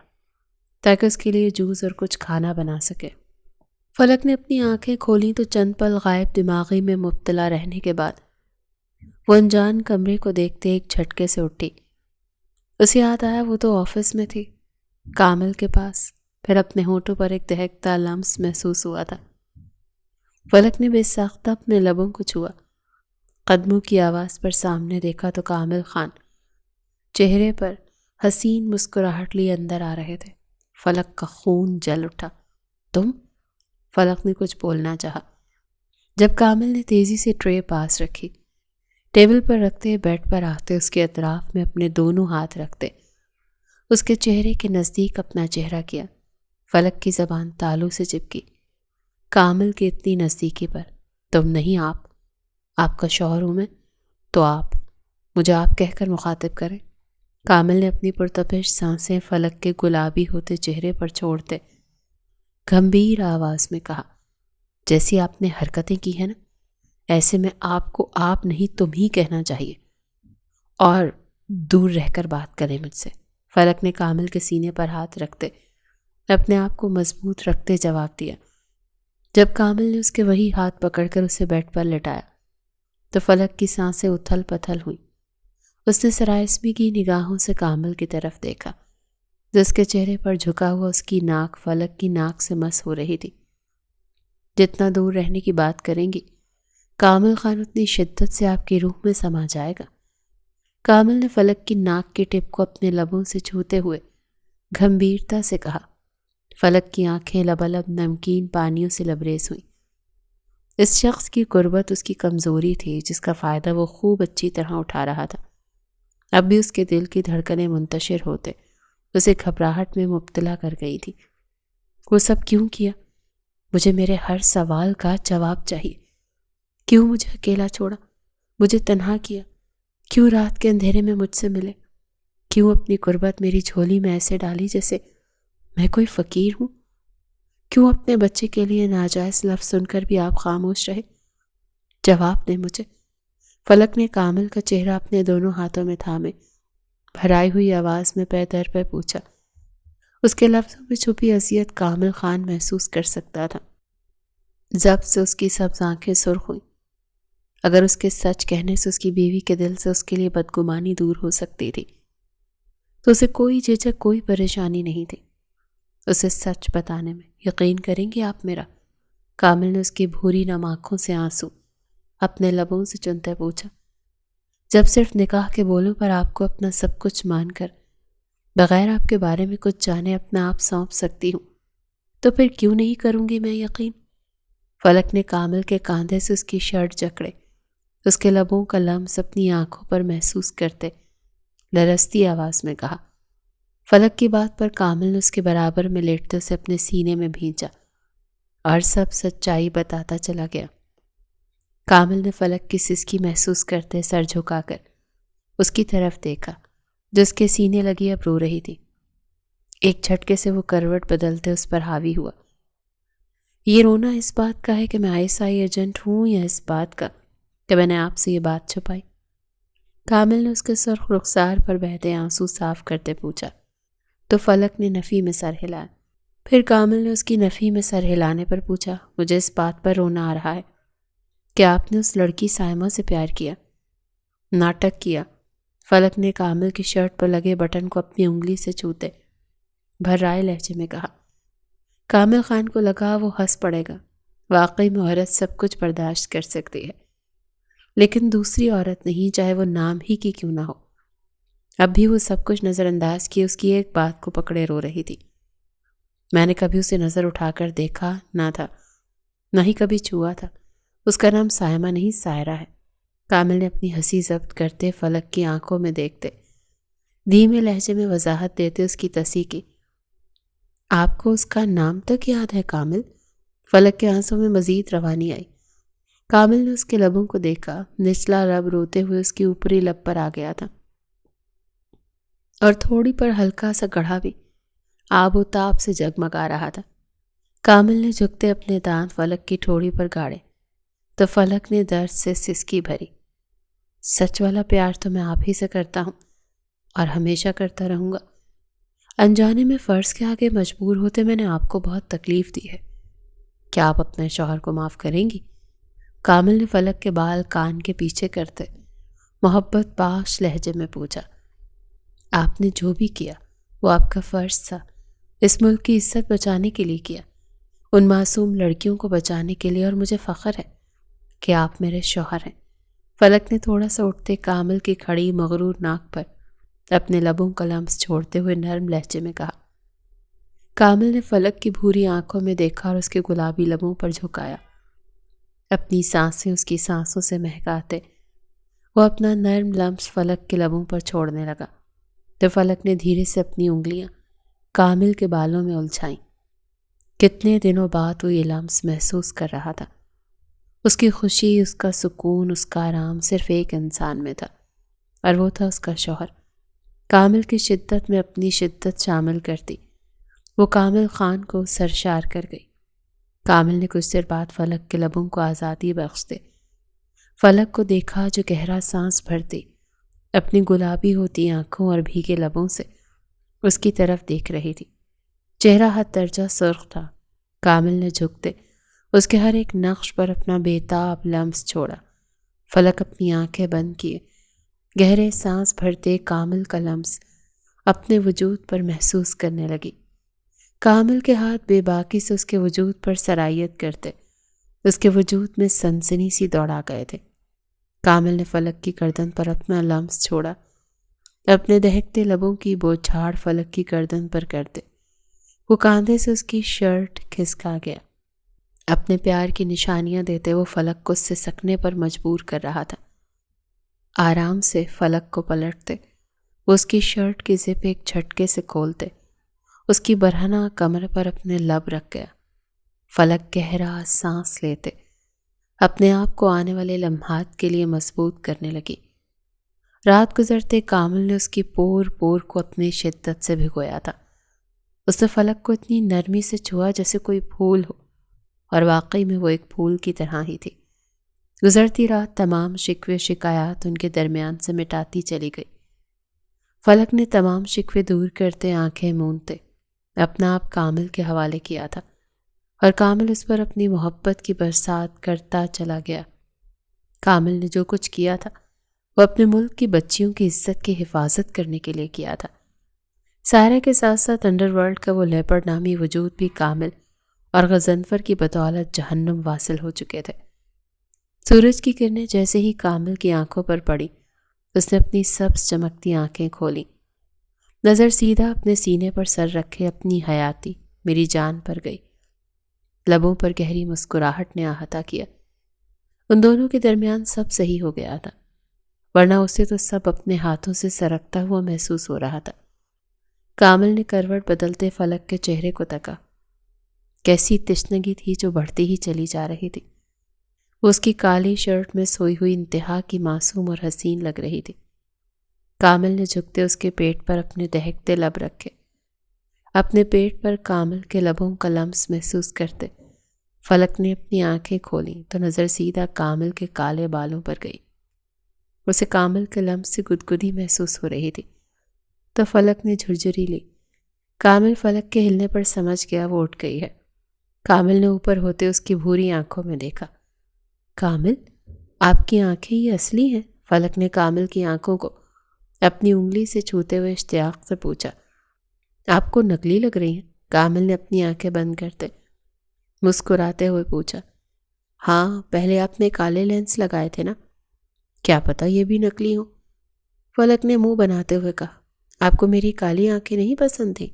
تاکہ اس کے لیے جوس اور کچھ کھانا بنا سکے۔ فلک نے اپنی آنکھیں کھولیں تو چند پل غائب دماغی میں مبتلا رہنے کے بعد وہ انجان کمرے کو دیکھتے ایک جھٹکے سے اٹھی۔ اسے یاد آیا وہ تو آفس میں تھی، کامل کے پاس۔ پھر اپنے ہونٹوں پر ایک دہکتا لمس محسوس ہوا تھا۔ فلک نے بے ساختہ اپنے لبوں کو چھوا، قدموں کی آواز پر سامنے دیکھا تو کامل خان چہرے پر حسین مسکراہٹ لیے اندر آ رہے تھے۔ فلک کا خون جل اٹھا۔ تم؟ فلک نے کچھ بولنا چاہا جب کامل نے تیزی سے ٹرے پاس رکھی، ٹیبل پر رکھتے بیڈ پر آتے اس کے اطراف میں اپنے دونوں ہاتھ رکھتے اس کے چہرے کے نزدیک اپنا چہرہ کیا۔ فلک کی زبان تالوں سے چپکی، کامل کی اتنی نزدیکی پر۔ تم نہیں، آپ کا شوہر ہوں میں، تو آپ مجھے آپ کہہ کر مخاطب کریں۔ کامل نے اپنی پرتپش سانسیں فلک کے گلابی ہوتے چہرے پر چھوڑتے گمبھیر آواز میں کہا، جیسی آپ نے حرکتیں کی ہیں نا، ایسے میں آپ کو آپ نہیں تم ہی کہنا چاہیے، اور دور رہ کر بات کریں مجھ سے۔ فلک نے کامل کے سینے پر ہاتھ رکھتے اپنے آپ کو مضبوط رکھتے جواب دیا۔ جب کامل نے اس کے وہی ہاتھ پکڑ کر اسے بیڈ پر لٹایا تو فلک کی سانسیں اتھل پتھل ہوئیں۔ اس نے سرائسمی کی نگاہوں سے کامل کی طرف دیکھا، جس کے چہرے پر جھکا ہوا اس کی ناک فلک کی ناک سے مس ہو رہی تھی۔ جتنا دور رہنے کی بات کریں گی کامل خان اتنی شدت سے آپ کی روح میں سما جائے گا۔ کامل نے فلک کی ناک کی ٹپ کو اپنے لبوں سے چھوتے ہوئے گمبھیرتا سے کہا۔ فلک کی آنکھیں لبالب نمکین پانیوں سے لبریز ہوئیں۔ اس شخص کی قربت اس کی کمزوری تھی جس کا فائدہ وہ خوب اچھی طرح اٹھا رہا تھا۔ اب بھی اس کے دل کی دھڑکنیں منتشر ہوتے اسے گھبراہٹ میں مبتلا کر گئی تھی۔ وہ سب کیوں کیا؟ مجھے میرے ہر سوال کا جواب چاہیے۔ کیوں مجھے اکیلا چھوڑا؟ مجھے تنہا کیا؟ کیوں رات کے اندھیرے میں مجھ سے ملے؟ کیوں اپنی قربت میری جھولی میں ایسے ڈالی جیسے میں کوئی فقیر ہوں؟ کیوں اپنے بچے کے لیے ناجائز لفظ سن کر بھی آپ خاموش رہے؟ جواب دیں مجھے۔ فلک نے کامل کا چہرہ اپنے دونوں ہاتھوں میں تھامے بھرائی ہوئی آواز میں پے در پے پوچھا۔ اس کے لفظوں میں چھپی اذیت کامل خان محسوس کر سکتا تھا۔ ضبط سے اس کی سبز آنکھیں سرخ ہوئیں۔ اگر اس کے سچ کہنے سے اس کی بیوی کے دل سے اس کے لیے بدگمانی دور ہو سکتی تھی تو اسے کوئی جھجک کوئی پریشانی نہیں تھی اسے سچ بتانے میں۔ یقین کریں گے آپ میرا؟ کامل نے اس کی بھوری نم آنکھوں سے آنسو اپنے لبوں سے چنتے پوچھا۔ جب صرف نکاح کے بولوں پر آپ کو اپنا سب کچھ مان کر بغیر آپ کے بارے میں کچھ جانے اپنا آپ سونپ سکتی ہوں تو پھر کیوں نہیں کروں گی میں یقین؟ فلک نے کامل کے کاندھے سے اس کی شرٹ جکڑے اس کے لبوں کا لمس اپنی آنکھوں پر محسوس کرتے لرزتی آواز میں کہا۔ فلک کی بات پر کامل نے اس کے برابر میں لیٹتے اسے اپنے سینے میں بھینچا اور سب سچائی بتاتا چلا گیا۔ کامل نے فلک کی سسکی محسوس کرتے سر جھکا کر اس کی طرف دیکھا جس کے سینے لگی اب رو رہی تھی۔ ایک جھٹکے سے وہ کروٹ بدلتے اس پر حاوی ہوا۔ یہ رونا اس بات کا ہے کہ میں ISI ایجنٹ ہوں یا اس بات کا کہ میں نے آپ سے یہ بات چھپائی؟ کامل نے اس کے سرخ رخسار پر بہتے آنسو صاف کرتے پوچھا تو فلک نے نفی میں سر ہلایا۔ پھر کامل نے اس کی نفی میں سر ہلانے پر پوچھا، مجھے اس بات پر رونا آ رہا ہے کہ آپ نے اس لڑکی سائمہ سے پیار کیا، ناٹک کیا۔ فلک نے کامل کی شرٹ پر لگے بٹن کو اپنی انگلی سے چھوتے بھرائے لہجے میں کہا۔ کامل خان کو لگا وہ ہنس پڑے گا۔ واقعی میں عورت سب کچھ برداشت کر سکتی ہے لیکن دوسری عورت نہیں، چاہے وہ نام ہی کی کیوں نہ ہو۔ اب بھی وہ سب کچھ نظر انداز کیے اس کی ایک بات کو پکڑے رو رہی تھی۔ میں نے کبھی اسے نظر اٹھا کر دیکھا نہ تھا، نہ ہی کبھی چھوا تھا۔ اس کا نام سائمہ نہیں سائرہ ہے۔ کامل نے اپنی ہنسی ضبط کرتے فلک کی آنکھوں میں دیکھتے دھیمے لہجے میں وضاحت دیتے اس کی تصحیح کی۔ آپ کو اس کا نام تک یاد ہے کامل؟ فلک کے آنسوں میں مزید روانی آئی۔ کامل نے اس کے لبوں کو دیکھا، نچلا لب روتے ہوئے اس کی اوپری لب پر آ گیا تھا اور تھوڑی پر ہلکا سا گڑھا بھی آب و تاب سے جگمگا رہا تھا۔ کامل نے جھکتے اپنے دانت فلک کی ٹھوڑی پر گاڑے تو فلک نے درد سے سسکی بھری۔ سچ والا پیار تو میں آپ ہی سے کرتا ہوں اور ہمیشہ کرتا رہوں گا۔ انجانے میں فرض کے آگے مجبور ہوتے میں نے آپ کو بہت تکلیف دی ہے۔ کیا آپ اپنے شوہر کو معاف کریں گی؟ کامل نے فلک کے بال کان کے پیچھے کرتے محبت باش لہجے میں پوچھا۔ آپ نے جو بھی کیا وہ آپ کا فرض تھا، اس ملک کی عزت بچانے کے لیے کیا، ان معصوم لڑکیوں کو بچانے کے لیے، اور مجھے فخر ہے کہ آپ میرے شوہر ہیں۔ فلک نے تھوڑا سا اٹھتے کامل کی کھڑی مغرور ناک پر اپنے لبوں کا لمس چھوڑتے ہوئے نرم لہجے میں کہا۔ کامل نے فلک کی بھوری آنکھوں میں دیکھا اور اس کے گلابی لبوں پر جھکایا۔ اپنی سانسیں اس کی سانسوں سے مہکاتے وہ اپنا نرم لمس فلک کے لبوں پر چھوڑنے لگا تو فلک نے دھیرے سے اپنی انگلیاں کامل کے بالوں میں الجھائیں۔ کتنے دنوں بعد وہ یہ لمس محسوس کر رہا تھا۔ اس کی خوشی، اس کا سکون، اس کا آرام صرف ایک انسان میں تھا اور وہ تھا اس کا شوہر۔ کامل کی شدت میں اپنی شدت شامل کرتی وہ کامل خان کو سرشار کر گئی۔ کامل نے کچھ دیر بعد فلک کے لبوں کو آزادی بخش دے فلک کو دیکھا جو گہرا سانس بھرتی اپنی گلابی ہوتی آنکھوں اور بھیگے لبوں سے اس کی طرف دیکھ رہی تھی۔ چہرہ حد درجہ سرخ تھا۔ کامل نے جھکتے اس کے ہر ایک نقش پر اپنا بےتاب لمس چھوڑا۔ فلک اپنی آنکھیں بند کیے گہرے سانس بھرتے کامل کا لمس اپنے وجود پر محسوس کرنے لگی۔ کامل کے ہاتھ بے باکی سے اس کے وجود پر سرایت کرتے اس کے وجود میں سنسنی سی دوڑا گئے تھے۔ کامل نے فلک کی گردن پر اپنا لمس چھوڑا، اپنے دہکتے لبوں کی بوچھاڑ فلک کی گردن پر کرتے وہ کاندھے سے اس کی شرٹ کھسکا گیا۔ اپنے پیار کی نشانیاں دیتے وہ فلک کو سسکنے پر مجبور کر رہا تھا۔ آرام سے فلک کو پلٹتے وہ اس کی شرٹ کی زپ ایک جھٹکے سے کھولتے اس کی برہنہ کمر پر اپنے لب رکھ گیا۔ فلک گہرا سانس لیتے اپنے آپ کو آنے والے لمحات کے لیے مضبوط کرنے لگی۔ رات گزرتے کامل نے اس کی پور پور کو اپنی شدت سے بھگویا تھا۔ اس نے فلک کو اتنی نرمی سے چھوا جیسے کوئی پھول ہو، اور واقعی میں وہ ایک پھول کی طرح ہی تھی۔ گزرتی رات تمام شکوے شکایات ان کے درمیان سے مٹاتی چلی گئی۔ فلک نے تمام شکوے دور کرتے آنکھیں موندتے اپنا آپ کامل کے حوالے کیا تھا اور کامل اس پر اپنی محبت کی برسات کرتا چلا گیا۔ کامل نے جو کچھ کیا تھا وہ اپنے ملک کی بچیوں کی عزت کی حفاظت کرنے کے لیے کیا تھا۔ سائرہ کے ساتھ ساتھ انڈر ورلڈ کا وہ لیپرڈ نامی وجود بھی کامل اور غضنفر کی بدولت جہنم واصل ہو چکے تھے۔ سورج کی کرنیں جیسے ہی کامل کی آنکھوں پر پڑی اس نے اپنی سبز چمکتی آنکھیں کھولیں، نظر سیدھا اپنے سینے پر سر رکھے اپنی حیاتی میری جان پر گئی۔ لبوں پر گہری مسکراہٹ نے احاطہ کیا۔ ان دونوں کے درمیان سب صحیح ہو گیا تھا، ورنہ اسے تو سب اپنے ہاتھوں سے سرکتا ہوا محسوس ہو رہا تھا۔ کامل نے کروٹ بدلتے فلک کے چہرے کو تکا۔ کیسی تشنگی تھی جو بڑھتی ہی چلی جا رہی تھی۔ وہ اس کی کالی شرٹ میں سوئی ہوئی انتہا کی معصوم اور حسین لگ رہی تھی۔ کامل نے جھکتے اس کے پیٹ پر اپنے دہکتے لب رکھے۔ اپنے پیٹ پر کامل کے لبوں کا لمس محسوس کرتے فلک نے اپنی آنکھیں کھولیں تو نظر سیدھا کامل کے کالے بالوں پر گئی۔ اسے کامل کے لمس سے گدگدی محسوس ہو رہی تھی تو فلک نے جھرجھری لی۔ کامل فلک کے ہلنے پر سمجھ گیا وہ اٹھ گئی ہے۔ کامل نے اوپر ہوتے اس کی بھوری آنکھوں میں دیکھا۔ کامل، آپ کی آنکھیں یہ اصلی ہیں؟ فلک نے کامل کی آنکھوں کو اپنی انگلی سے چھوتے ہوئے اشتیاق سے پوچھا۔ آپ کو نقلی لگ رہی ہیں، کامل نے اپنی آنکھیں بند کرتے مسکراتے ہوئے پوچھا۔ ہاں، پہلے آپ نے کالے لینس لگائے تھے نا؟ کیا پتہ یہ بھی نکلی ہو، فلک نے منہ بناتے ہوئے کہا۔ آپ کو میری کالی آنکھیں نہیں پسند تھیں؟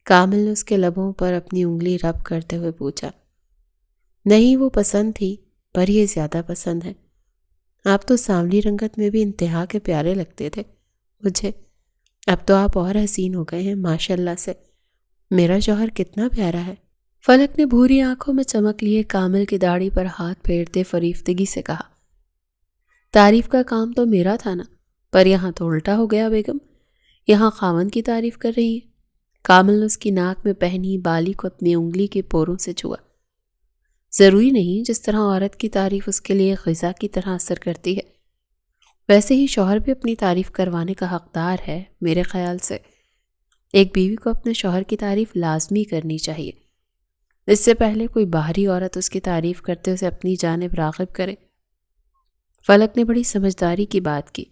کامل نے اس کے لبوں پر اپنی انگلی رب کرتے ہوئے پوچھا۔ نہیں، وہ پسند تھی، پر یہ زیادہ پسند ہے۔ آپ تو سانولی رنگت میں بھی انتہا کے پیارے لگتے تھے مجھے، اب تو آپ اور حسین ہو گئے ہیں ماشاء اللہ سے۔ میرا شوہر کتنا پیارا ہے۔ فلک نے بھوری آنکھوں میں چمک لیے کامل کی داڑھی پر ہاتھ پھیرتے فریفتگی سے کہا۔ تعریف کا کام تو میرا تھا نا، پر یہاں تو الٹا ہو گیا بیگم، یہاں خاوند کی تعریف کر رہی ہیں۔ کامل نے اس کی ناک میں پہنی بالی کو اپنی انگلی کے پوروں سے چھوا۔ ضروری نہیں جس طرح عورت کی تعریف اس کے لیے غذا کی طرح اثر کرتی ہے، ویسے ہی شوہر بھی اپنی تعریف کروانے کا حقدار ہے۔ میرے خیال سے ایک بیوی کو اپنے شوہر کی تعریف لازمی کرنی چاہیے، اس سے پہلے کوئی باہری عورت اس کی تعریف کرتے اسے اپنی جانب راغب کرے۔ فلک نے بڑی سمجھداری کی بات کی۔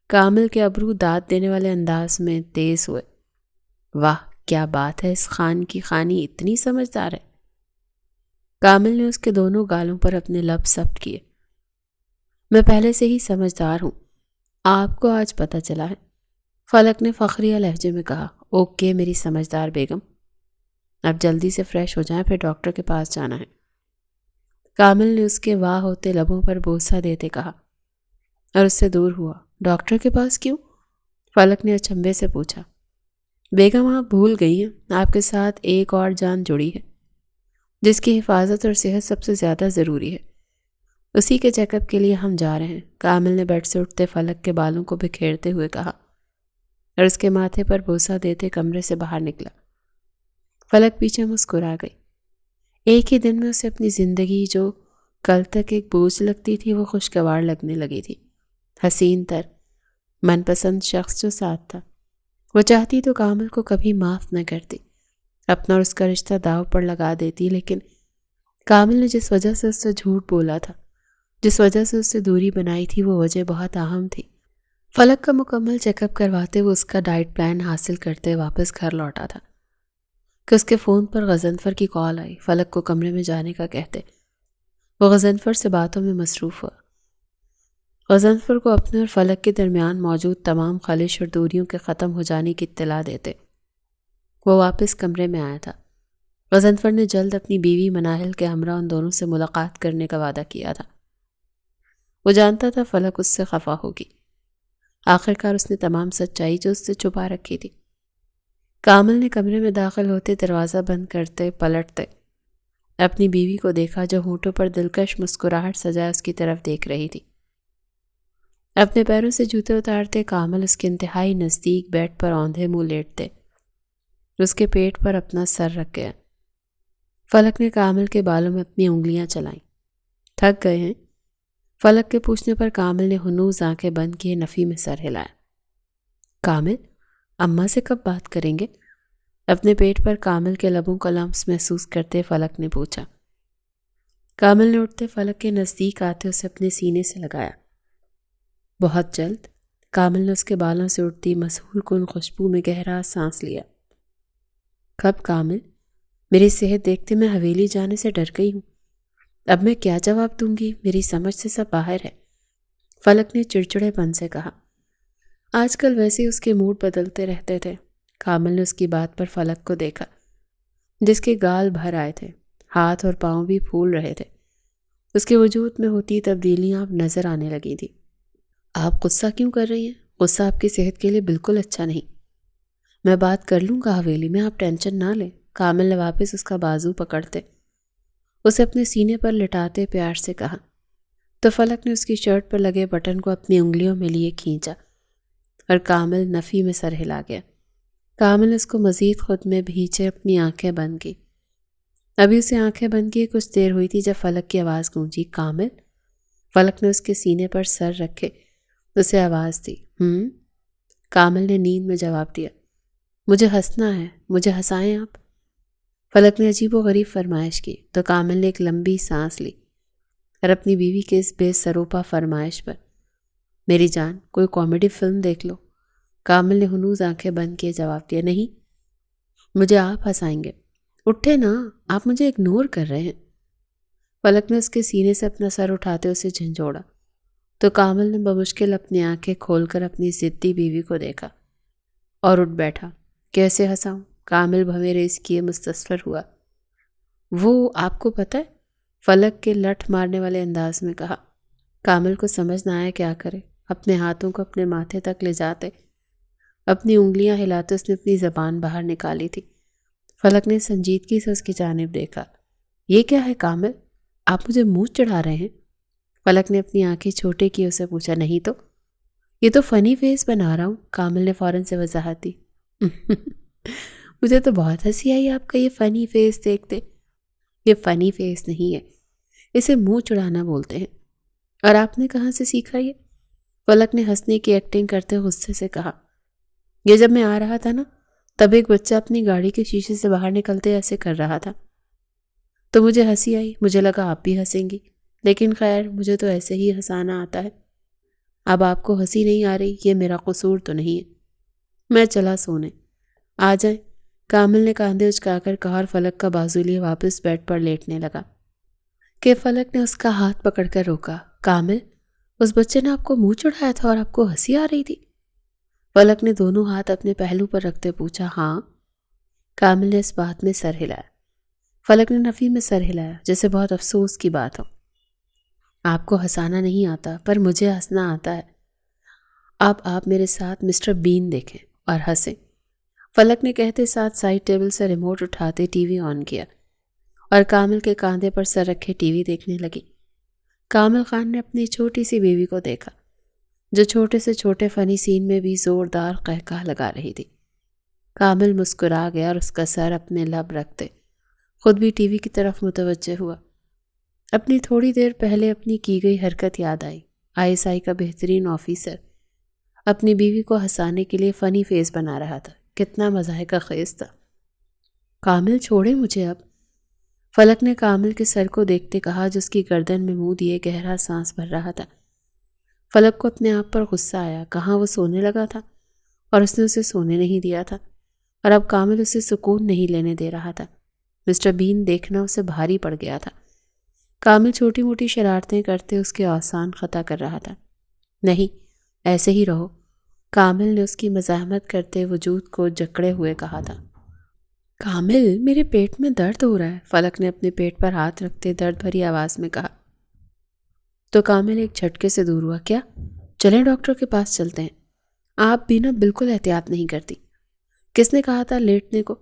کامل کے ابرو داد دینے والے انداز میں تیز ہوئے۔ واہ کیا بات ہے، اس خان کی خانی اتنی سمجھدار ہے۔ کامل نے اس کے دونوں گالوں پر اپنے لب ثبت کیے۔ میں پہلے سے ہی سمجھدار ہوں، آپ کو آج پتہ چلا ہے، فلک نے فخریہ لہجے میں کہا۔ اوکے میری سمجھدار بیگم، اب جلدی سے فریش ہو جائیں، پھر ڈاکٹر کے پاس جانا ہے۔ کامل نے اس کے واہ ہوتے لبوں پر بوسہ دیتے کہا اور اس سے دور ہوا۔ ڈاکٹر کے پاس کیوں؟ فلک نے اچنبھے سے پوچھا۔ بیگم آپ بھول گئی ہیں، آپ کے ساتھ ایک اور جان جڑی ہے جس کی حفاظت اور صحت سب سے زیادہ ضروری ہے، اسی کے چیک اپ کے لیے ہم جا رہے ہیں۔ کامل نے بیڈ سے اٹھتے فلک کے بالوں کو بکھیرتے ہوئے کہا اور اس کے ماتھے پر بوسہ دیتے کمرے سے باہر نکلا۔ فلک پیچھے مسکرا گئی۔ ایک ہی دن میں اسے اپنی زندگی جو کل تک ایک بوجھ لگتی تھی وہ خوشگوار لگنے لگی تھی۔ حسین تر من پسند شخص جو ساتھ تھا، وہ چاہتی تو کامل کو کبھی معاف نہ کرتی، اپنا اور اس کا رشتہ داؤ پر لگا دیتی، لیکن کامل نے جس وجہ سے اس سے جھوٹ بولا تھا، جس وجہ سے اس سے دوری بنائی تھی، وہ وجہ بہت اہم تھی۔ فلک کا مکمل چیک اپ کرواتے ہوئے اس کا ڈائٹ پلان حاصل کرتے واپس گھر لوٹا تھا کہ اس کے فون پر غضنفر کی کال آئی۔ فلک کو کمرے میں جانے کا کہتے وہ غضنفر سے باتوں میں مصروف ہوا۔ غضنفر کو اپنے اور فلک کے درمیان موجود تمام خلش اور دوریوں کے ختم ہو جانے کی اطلاع دیتے وہ واپس کمرے میں آیا تھا۔ غضنفر نے جلد اپنی بیوی مناہل کے ہمراہ ان دونوں سے ملاقات کرنے کا وعدہ کیا تھا۔ وہ جانتا تھا فلک اس سے خفا ہوگی۔ آخرکار اس نے تمام سچائی جو اس سے چھپا رکھی تھی۔ کامل نے کمرے میں داخل ہوتے دروازہ بند کرتے پلٹتے اپنی بیوی کو دیکھا جو ہونٹوں پر دلکش مسکراہٹ سجائے اس کی طرف دیکھ رہی تھی۔ اپنے پیروں سے جوتے اتارتے کامل اس کے انتہائی نزدیک بیڈ پر اوندھے منہ لیٹتے اس کے پیٹ پر اپنا سر رکھ گیا۔ فلک نے کامل کے بالوں میں اپنی انگلیاں چلائیں۔ تھک گئے ہیں؟ فلک کے پوچھنے پر کامل نے ہنوز آنکھیں بند کیے نفی میں سر ہلایا۔ کامل اماں سے کب بات کریں گے؟ اپنے پیٹ پر کامل کے لبوں کا لمس محسوس کرتے فلک نے پوچھا۔ کامل نے اٹھتے فلک کے نزدیک آتے اسے اپنے سینے سے لگایا۔ بہت جلد۔ کامل نے اس کے بالوں سے اٹھتی مسحور کن خوشبو میں گہرا سانس لیا۔ کب کامل؟ میری صحت دیکھتے میں حویلی جانے سے ڈر گئی ہوں، اب میں کیا جواب دوں گی، میری سمجھ سے سب باہر ہے، فلک نے چڑچڑے پن سے کہا۔ آج کل ویسے اس کے موڈ بدلتے رہتے تھے۔ کامل نے اس کی بات پر فلک کو دیکھا جس کے گال بھر آئے تھے، ہاتھ اور پاؤں بھی پھول رہے تھے، اس کے وجود میں ہوتی تبدیلیاں اب نظر آنے لگی تھی۔ آپ غصہ کیوں کر رہی ہیں؟ غصہ آپ کی صحت کے لیے بالکل اچھا نہیں۔ میں بات کر لوں گا حویلی میں، آپ ٹینشن نہ لیں۔ کامل نے واپس اس کا بازو پکڑتے اسے اپنے سینے پر لٹاتے پیار سے کہا تو فلک نے اس کی شرٹ پر لگے بٹن کو اپنی انگلیوں میں لیے کھینچا اور کامل نفی میں سر ہلا گیا۔ کامل نے اس کو مزید خود میں بھینچے اپنی آنکھیں بند کی۔ ابھی اسے آنکھیں بند کیے کچھ دیر ہوئی تھی جب فلک کی آواز گونجی، کامل؟ فلک نے اس کے سینے پر سر رکھے اسے آواز دی۔ کامل نے نیند میں جواب دیا، مجھے ہنسنا ہے، مجھے ہنسائیں آپ۔ فلک نے عجیب و غریب فرمائش کی تو کامل نے ایک لمبی سانس لی اور اپنی بیوی کے اس بے سروپا فرمائش پر، میری جان کوئی کامیڈی فلم دیکھ لو۔ کامل نے ہنوز آنکھیں بند کیے جواب دیا، نہیں، مجھے آپ ہنسائیں گے، اٹھے نا، آپ مجھے اگنور کر رہے ہیں۔ فلک نے اس کے سینے سے اپنا سر اٹھاتے اسے جھنجھوڑا تو کامل نے بمشکل اپنی آنکھیں کھول کر اپنی ضدی بیوی کو دیکھا اور اٹھ بیٹھا۔ کیسے ہنساؤں؟ کامل بھویں ریز کیے مستصفر ہوا۔ وہ آپ کو پتہ ہے؟ فلک کے لٹ مارنے والے انداز میں کہا۔ کامل کو سمجھ نہ آیا کیا کرے، اپنے ہاتھوں کو اپنے ماتھے تک لے جاتے اپنی انگلیاں ہلاتے اس نے اپنی زبان باہر نکالی تھی۔ فلک نے سنجیدگی سے اس کی جانب دیکھا۔ یہ کیا ہے کامل؟ آپ مجھے منہ چڑھا رہے ہیں؟ فلک نے اپنی آنکھیں چھوٹے کیے اسے پوچھا۔ نہیں تو، یہ تو فنی فیس بنا رہا ہوں، کامل نے فوراً سے وضاحت دی۔ مجھے تو بہت ہنسی آئی آپ کا یہ فنی فیس دیکھتے۔ یہ فنی فیس نہیں ہے، اسے منہ چڑھانا بولتے ہیں۔ اور آپ نے کہاں سے سیکھا یہ؟ فلک نے ہنسنے کی ایکٹنگ کرتے غصے سے کہا۔ یہ جب میں آ رہا تھا نا، تب ایک بچہ اپنی گاڑی کے شیشے سے باہر نکلتے ایسے کر رہا تھا، تو مجھے ہنسی آئی۔ مجھے لگا آپ بھی ہنسیں گی، لیکن خیر مجھے تو ایسے ہی ہنسانا آتا ہے۔ اب آپ کو ہنسی نہیں آ رہی، یہ میرا قصور تو نہیں ہے۔ میں چلا سونے، آ جائیں، کامل نے کاندھے اچکا کر کہا اور فلک کا بازو لیے واپس بیڈ پر لیٹنے لگا کہ فلک نے اس کا ہاتھ پکڑ کر روکا۔ کامل، اس بچے نے آپ کو منہ چڑھایا تھا اور آپ کو ہنسی آ رہی تھی؟ فلک نے دونوں ہاتھ اپنے پہلو پر رکھتے پوچھا۔ ہاں، کامل نے اس بات میں سر ہلایا۔ فلک نے نفی میں سر ہلایا، جیسے بہت افسوس کی بات ہو۔ آپ کو ہنسانا نہیں آتا، پر مجھے ہنسنا آتا ہے۔ اب آپ میرے ساتھ مسٹر بین دیکھیں اور ہنسیں۔ فلک نے کہتے ساتھ سائڈ ٹیبل سے ریموٹ اٹھاتے ٹی وی آن کیا اور کامل کے کاندھے پر سر رکھے ٹی وی دیکھنے لگی۔ کامل خان نے اپنی چھوٹی سی بیوی کو دیکھا، جو چھوٹے سے چھوٹے فنی سین میں بھی زوردار قہقہ لگا رہی تھی۔ کامل مسکرا گیا اور اس کا سر اپنے لب رکھتے خود بھی ٹی وی کی طرف متوجہ ہوا۔ اپنی تھوڑی دیر پہلے اپنی کی گئی حرکت یاد آئی۔ ISI کا بہترین آفیسر اپنی بیوی کو ہنسانے کے لیے فنی فیس بنا رہا تھا، کتنا مضحکہ خیز تھا۔ کامل چھوڑے مجھے اب، فلک نے کامل کے سر کو دیکھتے کہا، جس کی گردن میں منہ دیے گہرا سانس بھر رہا تھا۔ فلک کو اپنے آپ پر غصہ آیا، کہاں وہ سونے لگا تھا اور اس نے اسے سونے نہیں دیا تھا، اور اب کامل اسے سکون نہیں لینے دے رہا تھا۔ مسٹر بین دیکھنا اسے بھاری پڑ گیا تھا۔ کامل چھوٹی موٹی شرارتیں کرتے اس کے آسان خطا کر رہا تھا۔ نہیں، ایسے ہی رہو، کامل نے اس کی مزاحمت کرتے وجود کو جکڑے ہوئے کہا تھا۔ کامل، میرے پیٹ میں درد ہو رہا ہے، فلک نے اپنے پیٹ پر ہاتھ رکھتے درد بھری آواز میں کہا۔ تو کامل ایک جھٹکے سے دور ہوا۔ کیا؟ چلیں ڈاکٹر کے پاس چلتے ہیں۔ آپ بھی نا بالکل احتیاط نہیں کرتی۔ کس نے کہا تھا لیٹنے کو؟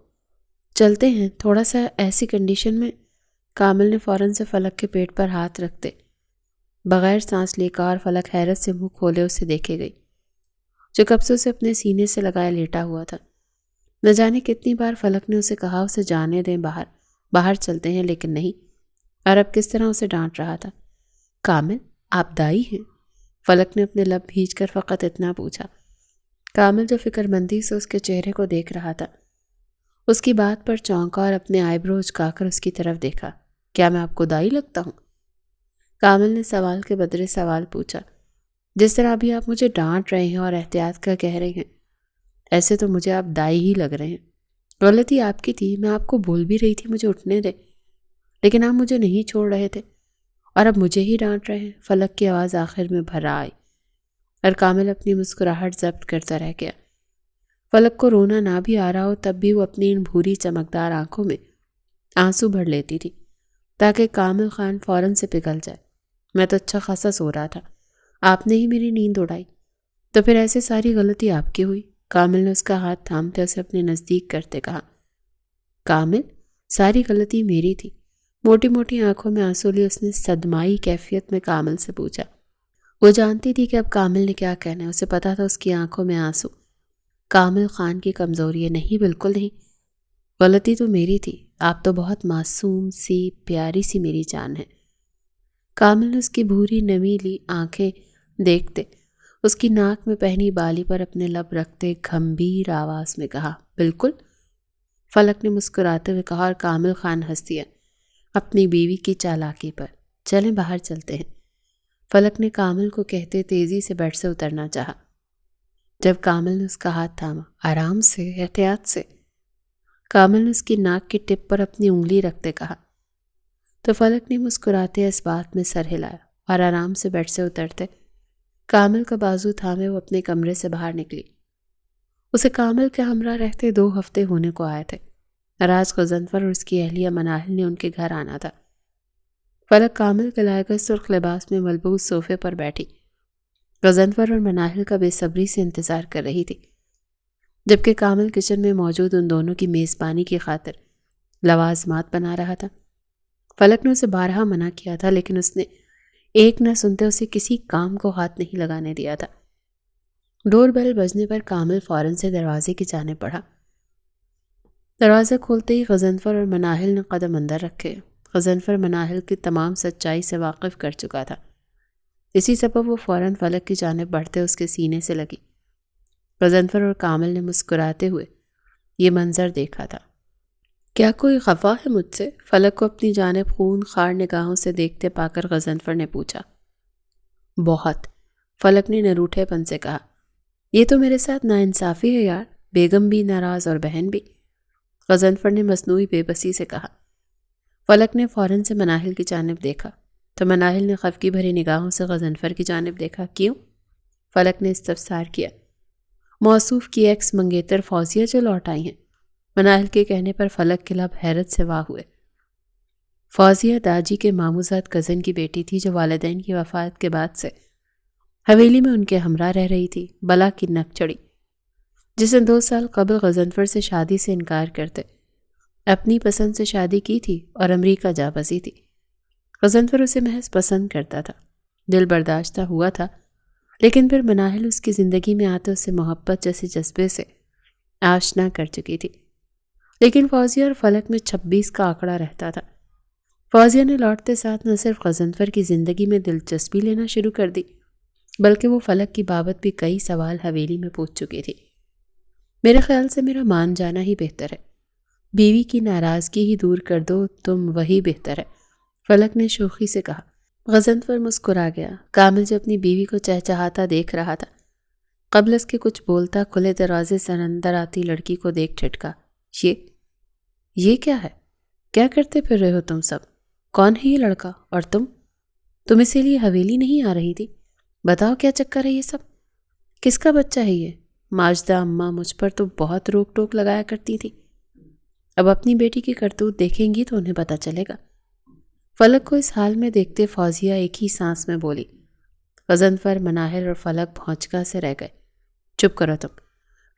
چلتے ہیں، تھوڑا سا ایسی کنڈیشن میں۔ کامل نے فوراً سے فلک کے پیٹ پر ہاتھ رکھتے بغیر سانس لے کر، اور فلک حیرت سے منہ کھولے اسے دیکھے گئی، جو کپسوں سے اپنے سینے سے لگائے لیٹا ہوا تھا۔ نہ جانے کتنی بار فلک نے اسے کہا اسے جانے دیں، باہر چلتے ہیں، لیکن نہیں، اور اب کس طرح اسے ڈانٹ رہا تھا۔ کامل، آپ دائی ہیں؟ فلک نے اپنے لب بھیج کر فقط اتنا پوچھا۔ کامل جو فکر مندی سے اس کے چہرے کو دیکھ رہا تھا، اس کی بات پر چونکا اور اپنے آئی برو اچکا کر اس کی طرف دیکھا۔ کیا میں آپ کو دائی لگتا ہوں؟ کامل نے سوال کے بدلے سوال پوچھا۔ جس طرح ابھی آپ مجھے ڈانٹ رہے ہیں اور احتیاط کا کہہ رہے ہیں، ایسے تو مجھے آپ دائی ہی لگ رہے ہیں۔ غلطی آپ کی تھی، میں آپ کو بول بھی رہی تھی مجھے اٹھنے دے، لیکن آپ مجھے نہیں چھوڑ رہے تھے، اور اب مجھے ہی ڈانٹ رہے ہیں۔ فلک کی آواز آخر میں بھرا آئی اور کامل اپنی مسکراہٹ ضبط کرتا رہ گیا۔ فلک کو رونا نہ بھی آ رہا ہو، تب بھی وہ اپنی ان بھوری چمکدار آنکھوں میں آنسو بھر لیتی تھی تاکہ کامل خان فوراً سے پگھل جائے۔ میں تو اچھا خاصا سو رہا تھا، آپ نے ہی میری نیند اڑائی، تو پھر ایسے ساری غلطی آپ کی ہوئی۔ کامل نے اس کا ہاتھ تھامتے اسے اپنے نزدیک کرتے کہا۔ کامل، ساری غلطی میری تھی۔ موٹی موٹی آنکھوں میں آنسو لیے اس نے صدمائی کیفیت میں کامل سے پوچھا۔ وہ جانتی تھی کہ اب کامل نے کیا کہنا ہے، اسے پتا تھا اس کی آنکھوں میں آنسو کامل خان کی کمزوری ہے۔ نہیں، بالکل نہیں، غلطی تو میری تھی، آپ تو بہت معصوم سی پیاری سی میری جان ہے۔ کامل نے اس کی بھوری نمیلی آنکھیں دیکھتے اس کی ناک میں پہنی بالی پر اپنے لب رکھتے گھمبیر آواز میں کہا۔ بالکل، فلک نے مسکراتے ہوئے کہا، اور کامل خان ہنس دیا اپنی بیوی کی چالاکی پر۔ چلیں باہر چلتے ہیں، فلک نے کامل کو کہتے تیزی سے بیڈ سے اترنا چاہا۔ جب کامل نے اس کا ہاتھ تھاما، آرام سے، احتیاط سے، کامل نے اس کی ناک کی ٹپ پر اپنی انگلی رکھتے کہا، تو فلک نے مسکراتے اس بات میں سر ہلایا اور آرام سے بیڈ سے اترتے کامل کا بازو تھامے وہ اپنے کمرے سے باہر نکلی۔ اسے کامل کے ہمراہ رہتے 2 ہفتے ہونے کو آئے تھے۔ آج غضنفر اور اس کی اہلیہ مناہل نے ان کے گھر آنا تھا۔ فلک کامل کے لائے گئے سرخ لباس میں ملبوس صوفے پر بیٹھی غضنفر اور مناہل کا بے صبری سے انتظار کر رہی تھی، جبکہ کامل کچن میں موجود ان دونوں کی میزبانی کی خاطر لوازمات بنا رہا تھا۔ فلک نے اسے بارہا منع کیا تھا، لیکن اس نے ایک نہ سنتے اسے کسی کام کو ہاتھ نہیں لگانے دیا تھا۔ ڈور بیل بجنے پر کامل فوراً سے دروازے کی جانب بڑھا۔ دروازہ کھولتے ہی غضنفر اور مناہل نے قدم اندر رکھے۔ غضنفر مناہل کی تمام سچائی سے واقف کر چکا تھا، اسی سبب وہ فوراً فلک کی جانب بڑھتے اس کے سینے سے لگی۔ غضنفر اور کامل نے مسکراتے ہوئے یہ منظر دیکھا تھا۔ کیا کوئی خفا ہے مجھ سے؟ فلک کو اپنی جانب خون خار نگاہوں سے دیکھتے پا کر غضنفر نے پوچھا۔ بہت، فلک نے نروٹھے پن سے کہا۔ یہ تو میرے ساتھ ناانصافی ہے یار، بیگم بھی ناراض اور بہن بھی، غضنفر نے مصنوعی بے بسی سے کہا۔ فلک نے فوراً سے مناہل کی جانب دیکھا تو مناہل نے خفگی بھری نگاہوں سے غضنفر کی جانب دیکھا۔ کیوں؟ فلک نے استفسار کیا۔ موصوف کی ایکس منگیتر فوزیہ جو لوٹ آئی ہیں، مناہل کے کہنے پر فلک کے لب حیرت سے واہ ہوئے۔ فوزیہ داجی کے ماموزاد کزن کی بیٹی تھی جو والدین کی وفات کے بعد سے حویلی میں ان کے ہمراہ رہ رہی تھی۔ بلا کی نک چڑی، جس نے 2 سال قبل غضنفر سے شادی سے انکار کرتے اپنی پسند سے شادی کی تھی اور امریکہ جا بسی تھی۔ غضنفر اسے محض پسند کرتا تھا، دل برداشتہ ہوا تھا، لیکن پھر مناہل اس کی زندگی میں آتے اسے محبت جیسے جذبے سے آشنا کر چکی تھی۔ لیکن فوزیہ اور فلک میں 26 کا آنکڑا رہتا تھا۔ فوزیہ نے لوٹتے ساتھ نہ صرف غضنفر کی زندگی میں دلچسپی لینا شروع کر دی، بلکہ وہ فلک کی بابت بھی کئی سوال حویلی میں پوچھ چکی تھی۔ میرے خیال سے میرا مان جانا ہی بہتر ہے، بیوی کی ناراضگی ہی دور کر دو، تم وہی بہتر ہے، فلک نے شوخی سے کہا۔ غضنفر مسکرا گیا۔ کامل جو اپنی بیوی کو چہچہاتا دیکھ رہا تھا، قبل اس کے کچھ بولتا کھلے دروازے سے اندر آتی لڑکی کو دیکھ ٹھٹکا۔ یہ کیا ہے؟ کیا کرتے پھر رہے ہو تم سب؟ کون ہے یہ لڑکا؟ اور تم اسی لیے حویلی نہیں آ رہی تھی؟ بتاؤ کیا چکر ہے یہ سب؟ کس کا بچہ ہے یہ؟ ماجدہ اماں مجھ پر تو بہت روک ٹوک لگایا کرتی تھی، اب اپنی بیٹی کی کرتوت دیکھیں گی تو انہیں پتہ چلے گا۔ فلک کو اس حال میں دیکھتے فوزیہ ایک ہی سانس میں بولی۔ غضنفر، مناہل اور فلک بھونچکا سے رہ گئے۔ چپ کرو تم،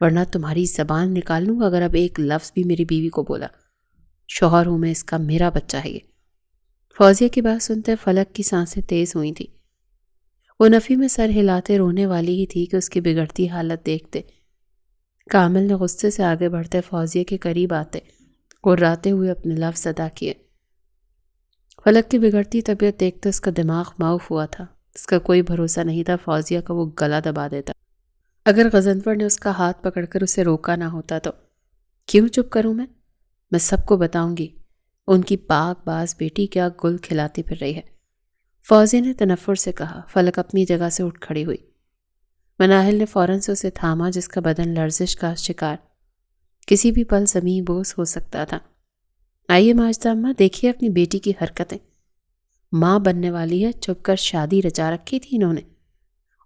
ورنہ تمہاری زبان نکال لوں گا اگر اب ایک لفظ بھی میری بیوی کو بولا۔ شوہر ہوں میں اس کا، میرا بچہ ہے یہ۔ فوزیہ کی بات سنتے فلک کی سانسیں تیز ہوئی تھیں۔ وہ نفی میں سر ہلاتے رونے والی ہی تھی کہ اس کی بگڑتی حالت دیکھتے کامل نے غصے سے آگے بڑھتے فوزیہ کے قریب آتے قراتے ہوئے اپنے لفظ ادا کیے۔ فلک کی بگڑتی طبیعت دیکھتے اس کا دماغ معاف ہوا تھا۔ اس کا کوئی بھروسہ نہیں تھا فوزیہ کا وہ گلا دبا دیتا اگر غضنفر نے اس کا ہاتھ پکڑ کر اسے روکا نہ ہوتا تو۔ کیوں چپ کروں میں سب کو بتاؤں گی ان کی پاک باز بیٹی کیا گل کھلاتی پھر رہی ہے، فوزیہ نے تنفر سے کہا۔ فلک اپنی جگہ سے اٹھ کھڑی ہوئی۔ مناہل نے فوراً سے اسے تھاما جس کا بدن لرزش کا شکار کسی بھی پل زمین بوس ہو سکتا تھا۔ آئیے ماجدہ اماں، دیکھیے اپنی بیٹی کی حرکتیں، ماں بننے والی ہے، چھپ کر شادی رچا رکھی تھی انہوں نے،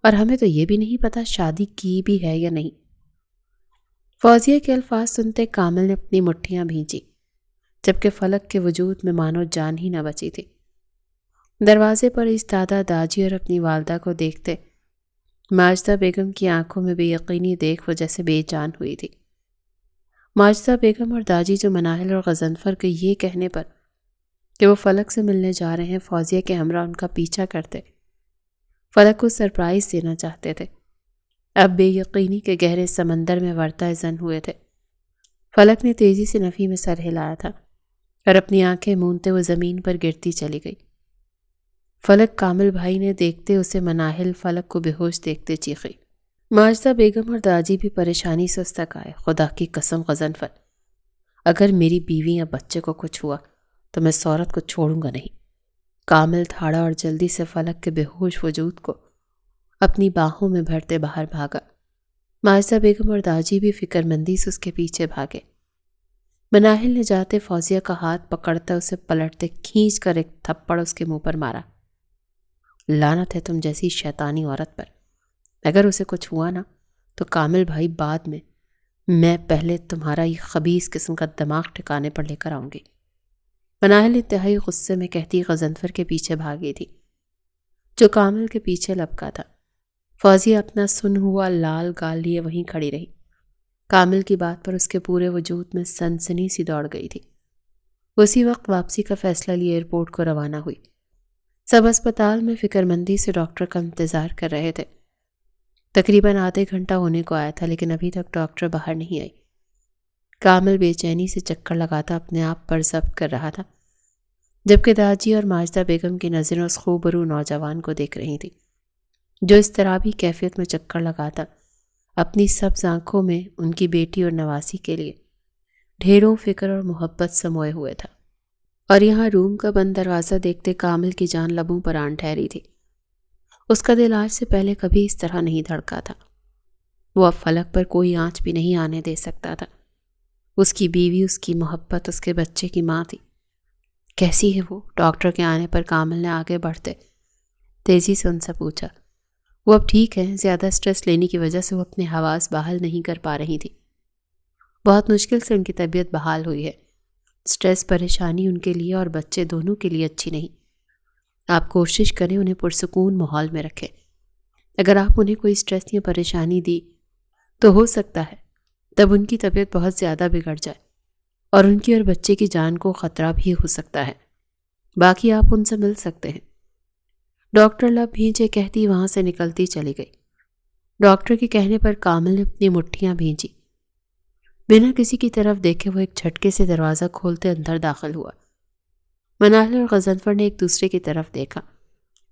اور ہمیں تو یہ بھی نہیں پتا شادی کی بھی ہے یا نہیں۔ فوزیہ کے الفاظ سنتے کامل نے اپنی مٹھیاں بھینچی، جبکہ فلک کے وجود میں مانو جان ہی نہ بچی تھی۔ دروازے پر ایستادہ داجی اور اپنی والدہ کو دیکھتے ماجدہ بیگم کی آنکھوں میں بے یقینی دیکھ وہ جیسے بے جان ہوئی تھی۔ ماجدہ بیگم اور داجی جو مناہل اور غضنفر کے یہ کہنے پر کہ وہ فلک سے ملنے جا رہے ہیں فوزیہ کے ہمراہ ان کا پیچھا کرتے فلک کو سرپرائز دینا چاہتے تھے، اب بے یقینی کے گہرے سمندر میں ورتا زن ہوئے تھے۔ فلک نے تیزی سے نفی میں سر ہلایا تھا اور اپنی آنکھیں مونتے وہ زمین پر گرتی چلی گئی۔ فلک کامل بھائی نے دیکھتے اسے مناہل فلک کو بے ہوش دیکھتے چیخی۔ ماجدہ بیگم اور داجی بھی پریشانی سے اس تک آئے۔ خدا کی قسم غضنفر، اگر میری بیوی یا بچے کو کچھ ہوا تو میں اس عورت کو چھوڑوں گا نہیں۔ کامل تھاڑا اور جلدی سے فلک کے بے ہوش وجود کو اپنی باہوں میں بھرتے باہر بھاگا۔ ماجدہ بیگم اور داجی بھی فکر مندی سے اس کے پیچھے بھاگے۔ مناہل نے جاتے فوزیہ کا ہاتھ پکڑتا اسے پلٹتے کھینچ کر ایک تھپڑ اس کے منہ پر مارا۔ لعنت ہے تم جیسی شیطانی عورت پر، اگر اسے کچھ ہوا نا تو کامل بھائی بعد میں پہلے تمہارا یہ خبیث قسم کا دماغ ٹھکانے پر لے کر آؤں گی۔ مناہل انتہائی غصے میں کہتی غضنفر کے پیچھے بھاگی تھی جو کامل کے پیچھے لپکا تھا۔ فوزیہ اپنا سن ہوا لال گال لیے وہیں کھڑی رہی۔ کامل کی بات پر اس کے پورے وجود میں سنسنی سی دوڑ گئی تھی۔ اسی وقت واپسی کا فیصلہ لیے ایئرپورٹ کو روانہ ہوئی۔ سب اسپتال میں فکر مندی سے ڈاکٹر کا انتظار کر رہے تھے۔ تقریباً آدھے گھنٹہ ہونے کو آیا تھا لیکن ابھی تک ڈاکٹر باہر نہیں آئی۔ کامل بے چینی سے چکر لگاتا اپنے آپ پر ضبط کر رہا تھا، جبکہ داجی اور ماجدہ بیگم کی نظریں اس خوبرو نوجوان کو دیکھ رہی تھی جو اس طرح بھی کیفیت میں چکر لگاتا اپنی سبز آنکھوں میں ان کی بیٹی اور نواسی کے لیے ڈھیروں فکر اور محبت سموئے ہوئے تھا۔ اور یہاں روم کا بند دروازہ دیکھتے کامل کی جان لبوں پر آن ٹھہری تھی۔ اس کا دل آج سے پہلے کبھی اس طرح نہیں دھڑکا تھا۔ وہ اب فلک پر کوئی آنچ بھی نہیں آنے دے سکتا تھا۔ اس کی بیوی، اس کی محبت، اس کے بچے کی ماں تھی۔ کیسی ہے وہ؟ ڈاکٹر کے آنے پر کامل نے آگے بڑھتے تیزی سے ان سے پوچھا۔ وہ اب ٹھیک ہے، زیادہ سٹریس لینے کی وجہ سے وہ اپنے حواس بحال نہیں کر پا رہی تھی۔ بہت مشکل سے ان کی طبیعت بحال ہوئی ہے۔ سٹریس پریشانی ان کے لیے اور بچے دونوں کے لیے اچھی نہیں۔ آپ کوشش کریں انہیں پرسکون ماحول میں رکھیں۔ اگر آپ انہیں کوئی سٹریس یا پریشانی دی تو ہو سکتا ہے تب ان کی طبیعت بہت زیادہ بگڑ جائے اور ان کی اور بچے کی جان کو خطرہ بھی ہو سکتا ہے۔ باقی آپ ان سے مل سکتے ہیں۔ ڈاکٹر لب بھینچے کہتی وہاں سے نکلتی چلی گئی۔ ڈاکٹر کے کہنے پر کامل نے اپنی مٹھیاں بھینچی۔ بنا کسی کی طرف دیکھے وہ ایک جھٹکے سے دروازہ کھولتے اندر داخل ہوا۔ مناہل اور غضنفر نے ایک دوسرے کی طرف دیکھا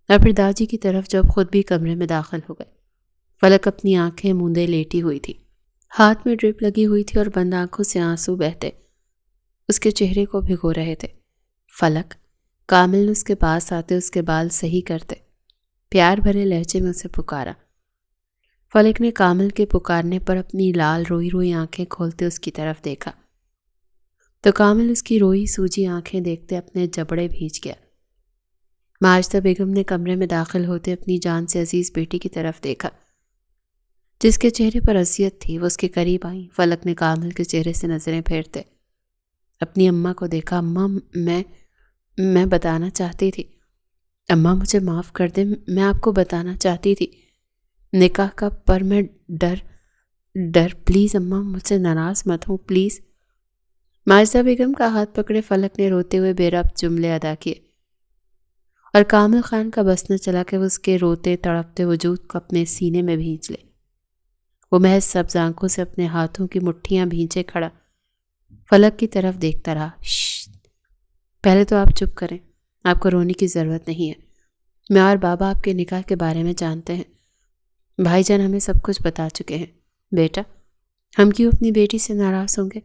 اور پھر داجی کی طرف جو اب خود بھی کمرے میں داخل ہو گئے۔ فلک اپنی آنکھیں موندے لیٹی ہوئی تھی۔ ہاتھ میں ڈرپ لگی ہوئی تھی اور بند آنکھوں سے آنسو بہتے اس کے چہرے کو بھگو رہے تھے۔ فلک، کامل نے اس کے پاس آتے اس کے بال صحیح کرتے پیار بھرے لہجے میں اسے پکارا۔ فلک نے کامل کے پکارنے پر اپنی لال روئی روئی آنکھیں کھولتے اس کی طرف دیکھا تو کامل اس کی روئی سوجی آنکھیں دیکھتے اپنے جبڑے بھیج گیا۔ ماجدہ بیگم نے کمرے میں داخل ہوتے اپنی جان سے عزیز بیٹی کی طرف دیکھا جس کے چہرے پر اذیت تھی۔ وہ اس کے قریب آئیں۔ فلک نے کامل کے چہرے سے نظریں پھیرتے اپنی اماں کو دیکھا۔ اماں، میں بتانا چاہتی تھی۔ اماں مجھے معاف کر دیں، میں آپ کو بتانا چاہتی تھی نکاح کا، پر میں ڈر پلیز اماں مجھ سے ناراض مت ہوں پلیز۔ ماجدہ بیگم کا ہاتھ پکڑے فلک نے روتے ہوئے بے ربط جملے ادا کیے اور کامل خان کا بس نہ چلا کہ وہ اس کے روتے تڑپتے وجود کو اپنے سینے میں بھینچ لے۔ وہ محض سبز آنکھوں سے اپنے ہاتھوں کی مٹھیاں بھینچے کھڑا فلک کی طرف دیکھتا رہا۔ پہلے تو آپ چپ کریں، آپ کو رونے کی ضرورت نہیں ہے۔ میں اور بابا آپ کے نکاح کے بارے میں جانتے ہیں۔ بھائی جان ہمیں سب کچھ بتا چکے ہیں۔ بیٹا، ہم کیوں اپنی بیٹی سے ناراض ہوں گے؟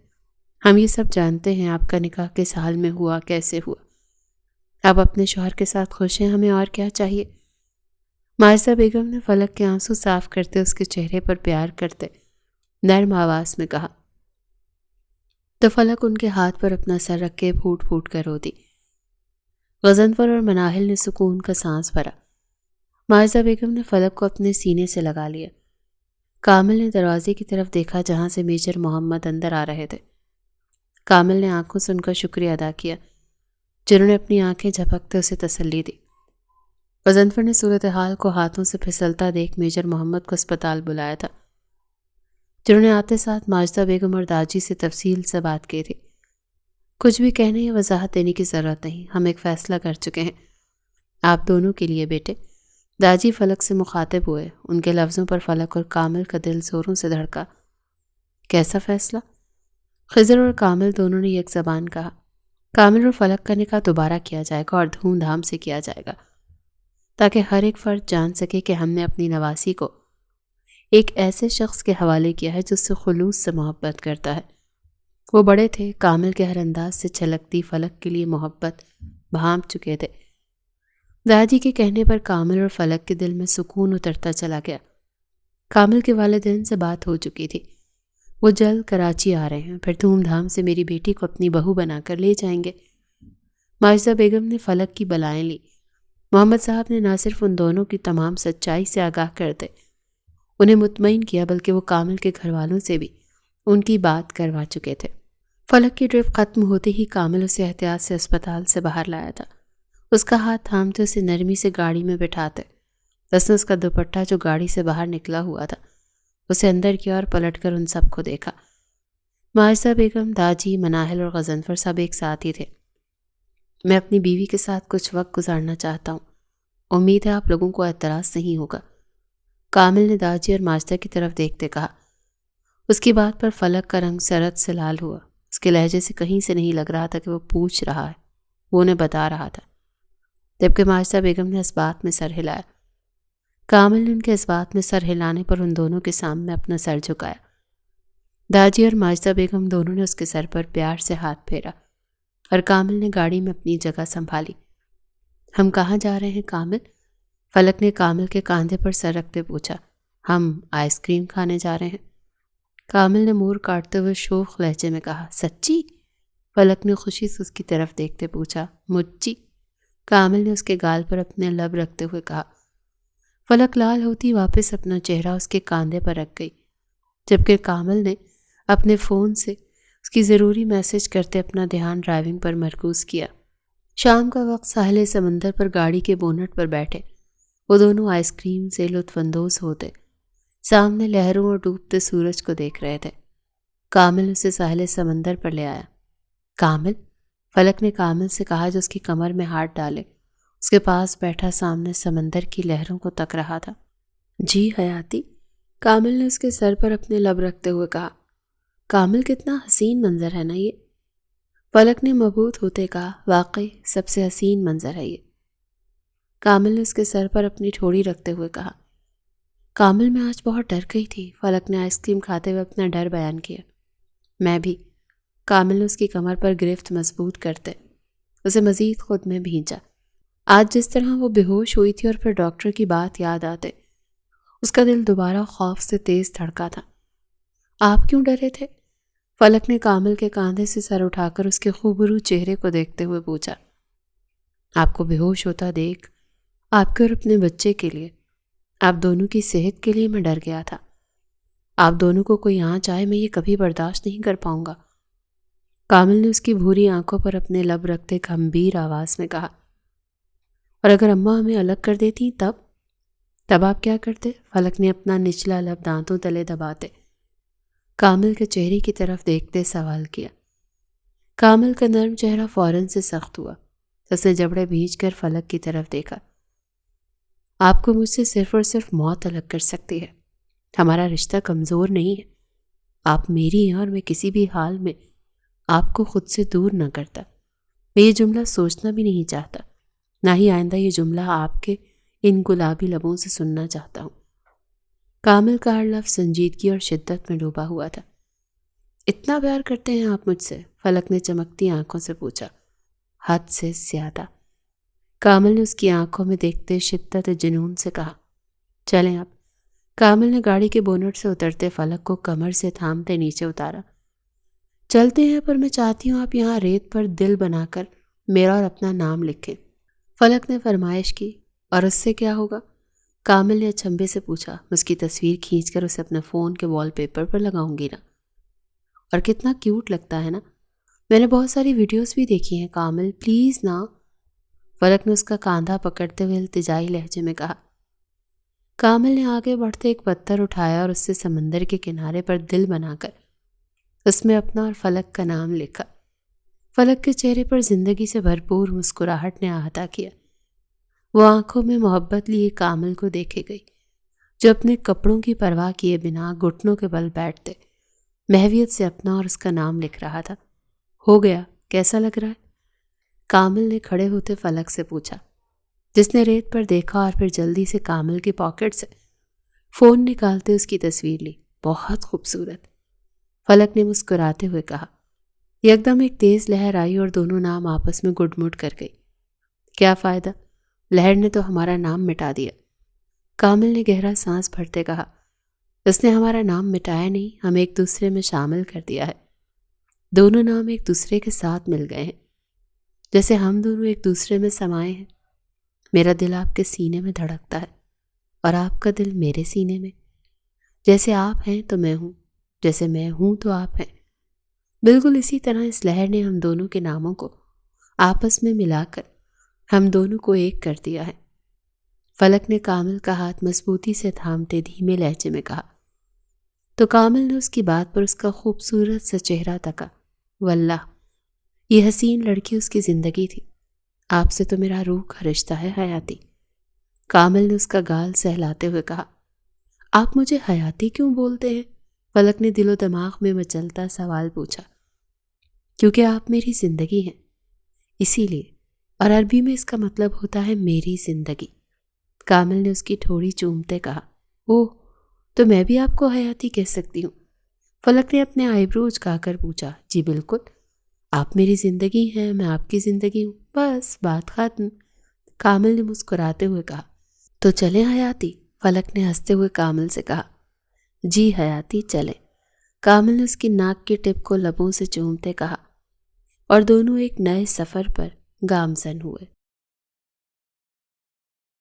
ہم یہ سب جانتے ہیں آپ کا نکاح کس حال میں ہوا، کیسے ہوا۔ آپ اپنے شوہر کے ساتھ خوش ہیں، ہمیں اور کیا چاہیے؟ ماجدہ بیگم نے فلک کے آنسو صاف کرتے اس کے چہرے پر پیار کرتے نرم آواز میں کہا تو فلک ان کے ہاتھ پر اپنا سر رکھ کے پھوٹ پھوٹ کر روتی۔ غضنفر اور مناہل نے سکون کا سانس بھرا۔ ماجدہ بیگم نے فلک کو اپنے سینے سے لگا لیا۔ کامل نے دروازے کی طرف دیکھا جہاں سے میجر محمد اندر آ رہے تھے۔ کامل نے آنکھوں سے ان کا شکریہ ادا کیا جنہوں نے اپنی آنکھیں جھپکتے اسے تسلی دی۔ غضنفر نے صورتحال کو ہاتھوں سے پھسلتا دیکھ میجر محمد کو اسپتال بلایا تھا جنہوں نے آتے ساتھ ماجدہ بیگم اور داجی سے تفصیل سے بات کی تھی۔ کچھ بھی کہنے یا وضاحت دینے کی ضرورت نہیں، ہم ایک فیصلہ کر چکے ہیں آپ دونوں کے لیے بیٹے۔ داجی فلک سے مخاطب ہوئے۔ ان کے لفظوں پر فلک اور کامل کا دل زوروں سے دھڑکا۔ کیسا فیصلہ؟ خضر اور کامل دونوں نے ایک زبان کہا۔ کامل اور فلک کا نکاح دوبارہ کیا جائے گا اور دھوم دھام سے کیا جائے گا تاکہ ہر ایک فرد جان سکے کہ ہم نے اپنی نواسی کو ایک ایسے شخص کے حوالے کیا ہے جو اس سے خلوص سے محبت کرتا ہے۔ وہ بڑے تھے، کامل کے ہر انداز سے چھلکتی فلک کے لیے محبت بھانپ چکے تھے۔ دادی کے کہنے پر کامل اور فلک کے دل میں سکون اترتا چلا گیا۔ کامل کے والدین سے بات ہو چکی تھی، وہ جلد کراچی آ رہے ہیں، پھر دھوم دھام سے میری بیٹی کو اپنی بہو بنا کر لے جائیں گے۔ ماجدہ بیگم نے فلک کی بلائیں لی۔ محمد صاحب نے نہ صرف ان دونوں کی تمام سچائی سے آگاہ کرتے انہیں مطمئن کیا، بلکہ وہ کامل کے گھر والوں سے بھی ان کی بات کروا چکے تھے۔ فلک کی ٹرپ ختم ہوتے ہی کامل اسے احتیاط سے اسپتال سے باہر لایا تھا۔ اس کا ہاتھ تھامتے اسے نرمی سے گاڑی میں بٹھاتے بس نے اس کا دوپٹہ جو گاڑی سے باہر نکلا ہوا تھا اسے اندر کیا اور پلٹ کر ان سب کو دیکھا۔ ماجدہ بیگم، داجی، مناہل اور غضنفر سب ایک ساتھ ہی تھے۔ میں اپنی بیوی کے ساتھ کچھ وقت گزارنا چاہتا ہوں، امید ہے آپ لوگوں کو اعتراض نہیں ہوگا، کامل نے داجی اور ماجدہ کی طرف دیکھتے کہا۔ اس کی بات پر فلک کا رنگ سرد سے لال ہوا۔ اس کے لہجے سے کہیں سے نہیں لگ رہا تھا کہ وہ پوچھ رہا ہے، وہ انہیں بتا رہا تھا، جبکہ ماجدہ بیگم نے اس بات میں سر ہلایا۔ کامل نے ان کے اس بات میں سر ہلانے پر ان دونوں کے سامنے اپنا سر جھکایا۔ داجی اور ماجدہ بیگم دونوں نے اس کے سر پر پیار سے ہاتھ پھیرا اور کامل نے گاڑی میں اپنی جگہ سنبھالی۔ ہم کہاں جا رہے ہیں کامل؟ فلک نے کامل کے کاندھے پر سر رکھتے پوچھا۔ ہم آئس کریم کھانے جا رہے ہیں، کامل نے منہ کاٹتے ہوئے شوخ لہجے میں کہا۔ سچی؟ فلک نے خوشی سے اس کی طرف دیکھتے پوچھا۔ مجھے؟ کامل نے اس کے گال پر اپنے لب رکھتے ہوئے کہا۔ فلک لال ہوتی واپس اپنا چہرہ اس کے کاندھے پر رکھ گئی، جبکہ کامل نے اپنے فون سے اس کی ضروری میسج کرتے اپنا دھیان ڈرائیونگ پر مرکوز کیا۔ شام کا وقت ساحل سمندر پر گاڑی کے بونٹ پر بیٹھے وہ دونوں آئس کریم سے لطف اندوز ہوتے سامنے لہروں اور ڈوبتے سورج کو دیکھ رہے تھے۔ کامل اسے ساحل سمندر پر لے آیا۔ کامل؟ فلک نے کامل سے کہا جو اس کی کمر میں ہاتھ ڈالے اس کے پاس بیٹھا سامنے سمندر کی لہروں کو تک رہا تھا۔ جی حیاتی، کامل نے اس کے سر پر اپنے لب رکھتے ہوئے کہا۔ کامل کتنا حسین منظر ہے نا یہ، فلک نے مبہوت ہوتے کہا۔ واقعی سب سے حسین منظر ہے یہ، کامل نے اس کے سر پر اپنی ٹھوڑی رکھتے ہوئے کہا۔ کامل میں آج بہت ڈر گئی تھی، فلک نے آئس کریم کھاتے ہوئے اپنا ڈر بیان کیا۔ میں بھی، کامل نے اس کی کمر پر گرفت مضبوط کرتے اسے مزید خود میں بھینچا۔ آج جس طرح وہ بے ہوش ہوئی تھی اور پھر ڈاکٹر کی بات یاد آتے اس کا دل دوبارہ خوف سے تیز دھڑکا تھا۔ آپ کیوں ڈرے تھے؟ فلک نے کامل کے کاندھے سے سر اٹھا کر اس کے خوبرو چہرے کو دیکھتے ہوئے پوچھا۔ آپ کو بے ہوش ہوتا دیکھ آپ کے اور اپنے بچے کے لیے، آپ دونوں کی صحت کے لیے میں ڈر گیا تھا۔ آپ دونوں کو کوئی آنچ آئے میں یہ کبھی برداشت نہیں کر پاؤں گا، کامل نے اس کی بھوری آنکھوں پر اپنے لب رکھتے گمبھیر آواز میں کہا۔ اور اگر اماں ہمیں الگ کر دیتی تب آپ کیا کرتے؟ فلک نے اپنا نچلا لب دانتوں تلے دباتے کامل کے چہرے کی طرف دیکھتے سوال کیا۔ کامل کا نرم چہرہ فوراً سے سخت ہوا، اس نے جبڑے بھینچ کر فلک کی طرف دیکھا۔ آپ کو مجھ سے صرف اور صرف موت الگ کر سکتی ہے، ہمارا رشتہ کمزور نہیں ہے، آپ میری ہیں اور میں کسی بھی حال میں آپ کو خود سے دور نہ کرتا۔ میں یہ جملہ سوچنا بھی نہیں چاہتا، نہ ہی آئندہ یہ جملہ آپ کے ان گلابی لبوں سے سننا چاہتا ہوں۔ کامل کا ہر لفظ سنجیدگی اور شدت میں ڈوبا ہوا تھا۔ اتنا پیار کرتے ہیں آپ مجھ سے؟ فلک نے چمکتی آنکھوں سے پوچھا۔ حد سے زیادہ، کامل نے اس کی آنکھوں میں دیکھتے شدت جنون سے کہا۔ چلیں آپ، کامل نے گاڑی کے بونٹ سے اترتے فلک کو کمر سے تھامتے نیچے اتارا۔ چلتے ہیں، پر میں چاہتی ہوں آپ یہاں ریت پر دل بنا کر میرا اور اپنا نام لکھیں، فلک نے فرمائش کی۔ اور اس سے کیا ہوگا؟ کامل نے اچنبے سے پوچھا۔ اس کی تصویر کھینچ کر اسے اپنے فون کے وال پیپر پر لگاؤں گی نا، اور کتنا کیوٹ لگتا ہے نا، میں نے بہت ساری ویڈیوز بھی دیکھی ہیں کامل، پلیز نا، فلک نے اس کا کاندھا پکڑتے ہوئے التجائی لہجے میں کہا۔ کامل نے آگے بڑھتے ایک پتھر اٹھایا اور اس سے سمندر کے کنارے پر دل بنا کر اس میں اپنا اور فلک کا نام لکھا۔ فلک کے چہرے پر زندگی سے بھرپور مسکراہٹ نے احاطہ کیا۔ وہ آنکھوں میں محبت لیے کامل کو دیکھے گئی جو اپنے کپڑوں کی پرواہ کیے بنا گھٹنوں کے بل بیٹھتے محویت سے اپنا اور اس کا نام لکھ رہا تھا۔ ہو گیا، کیسا لگ رہا ہے؟ کامل نے کھڑے ہوتے فلک سے پوچھا، جس نے ریت پر دیکھا اور پھر جلدی سے کامل کی پاکٹ سے فون نکالتے اس کی تصویر لی۔ بہت خوبصورت، فلک نے مسکراتے ہوئے کہا۔ یکدم ایک تیز لہر آئی اور دونوں نام آپس میں گڈ مڈ کر گئی۔ کیا فائدہ، لہر نے تو ہمارا نام مٹا دیا، کامل نے گہرا سانس بھرتے کہا۔ اس نے ہمارا نام مٹایا نہیں، ہم ایک دوسرے میں شامل کر دیا ہے، دونوں نام ایک دوسرے کے ساتھ مل گئے ہیں، جیسے ہم دونوں ایک دوسرے میں سمائے ہیں۔ میرا دل آپ کے سینے میں دھڑکتا ہے اور آپ کا دل میرے سینے میں، جیسے آپ ہیں تو میں ہوں، جیسے میں ہوں تو آپ ہیں، بالکل اسی طرح اس لہر نے ہم دونوں کے ناموں کو آپس میں ملا کر ہم دونوں کو ایک کر دیا ہے۔ فلک نے کامل کا ہاتھ مضبوطی سے تھامتے دھیمے لہجے میں کہا، تو کامل نے اس کی بات پر اس کا خوبصورت سا چہرہ تکا۔ واللہ یہ حسین لڑکی اس کی زندگی تھی، آپ سے تو میرا روح کا رشتہ ہے حیاتی۔ کامل نے اس کا گال سہلاتے ہوئے کہا، آپ مجھے حیاتی کیوں بولتے ہیں؟ فلک نے دل و دماغ میں مچلتا سوال پوچھا۔ کیونکہ آپ میری زندگی ہیں، اسی لیے، اور عربی میں اس کا مطلب ہوتا ہے میری زندگی۔ کامل نے اس کی ٹھوڑی چومتے کہا، اوہ، تو میں بھی آپ کو حیاتی کہہ سکتی ہوں؟ فلک نے اپنے آئیبرو اچکا کر پوچھا، جی بالکل، آپ میری زندگی ہیں، میں آپ کی زندگی ہوں، بس بات ختم۔ کامل نے مسکراتے ہوئے کہا، تو چلیں حیاتی؟ فلک نے ہنستے ہوئے کامل سے کہا، جی حیاتی چلیں۔ کامل نے اس کی ناک کی ٹپ کو لبوں سے چومتے کہا، اور دونوں ایک نئے سفر پر گامزن ہوئے۔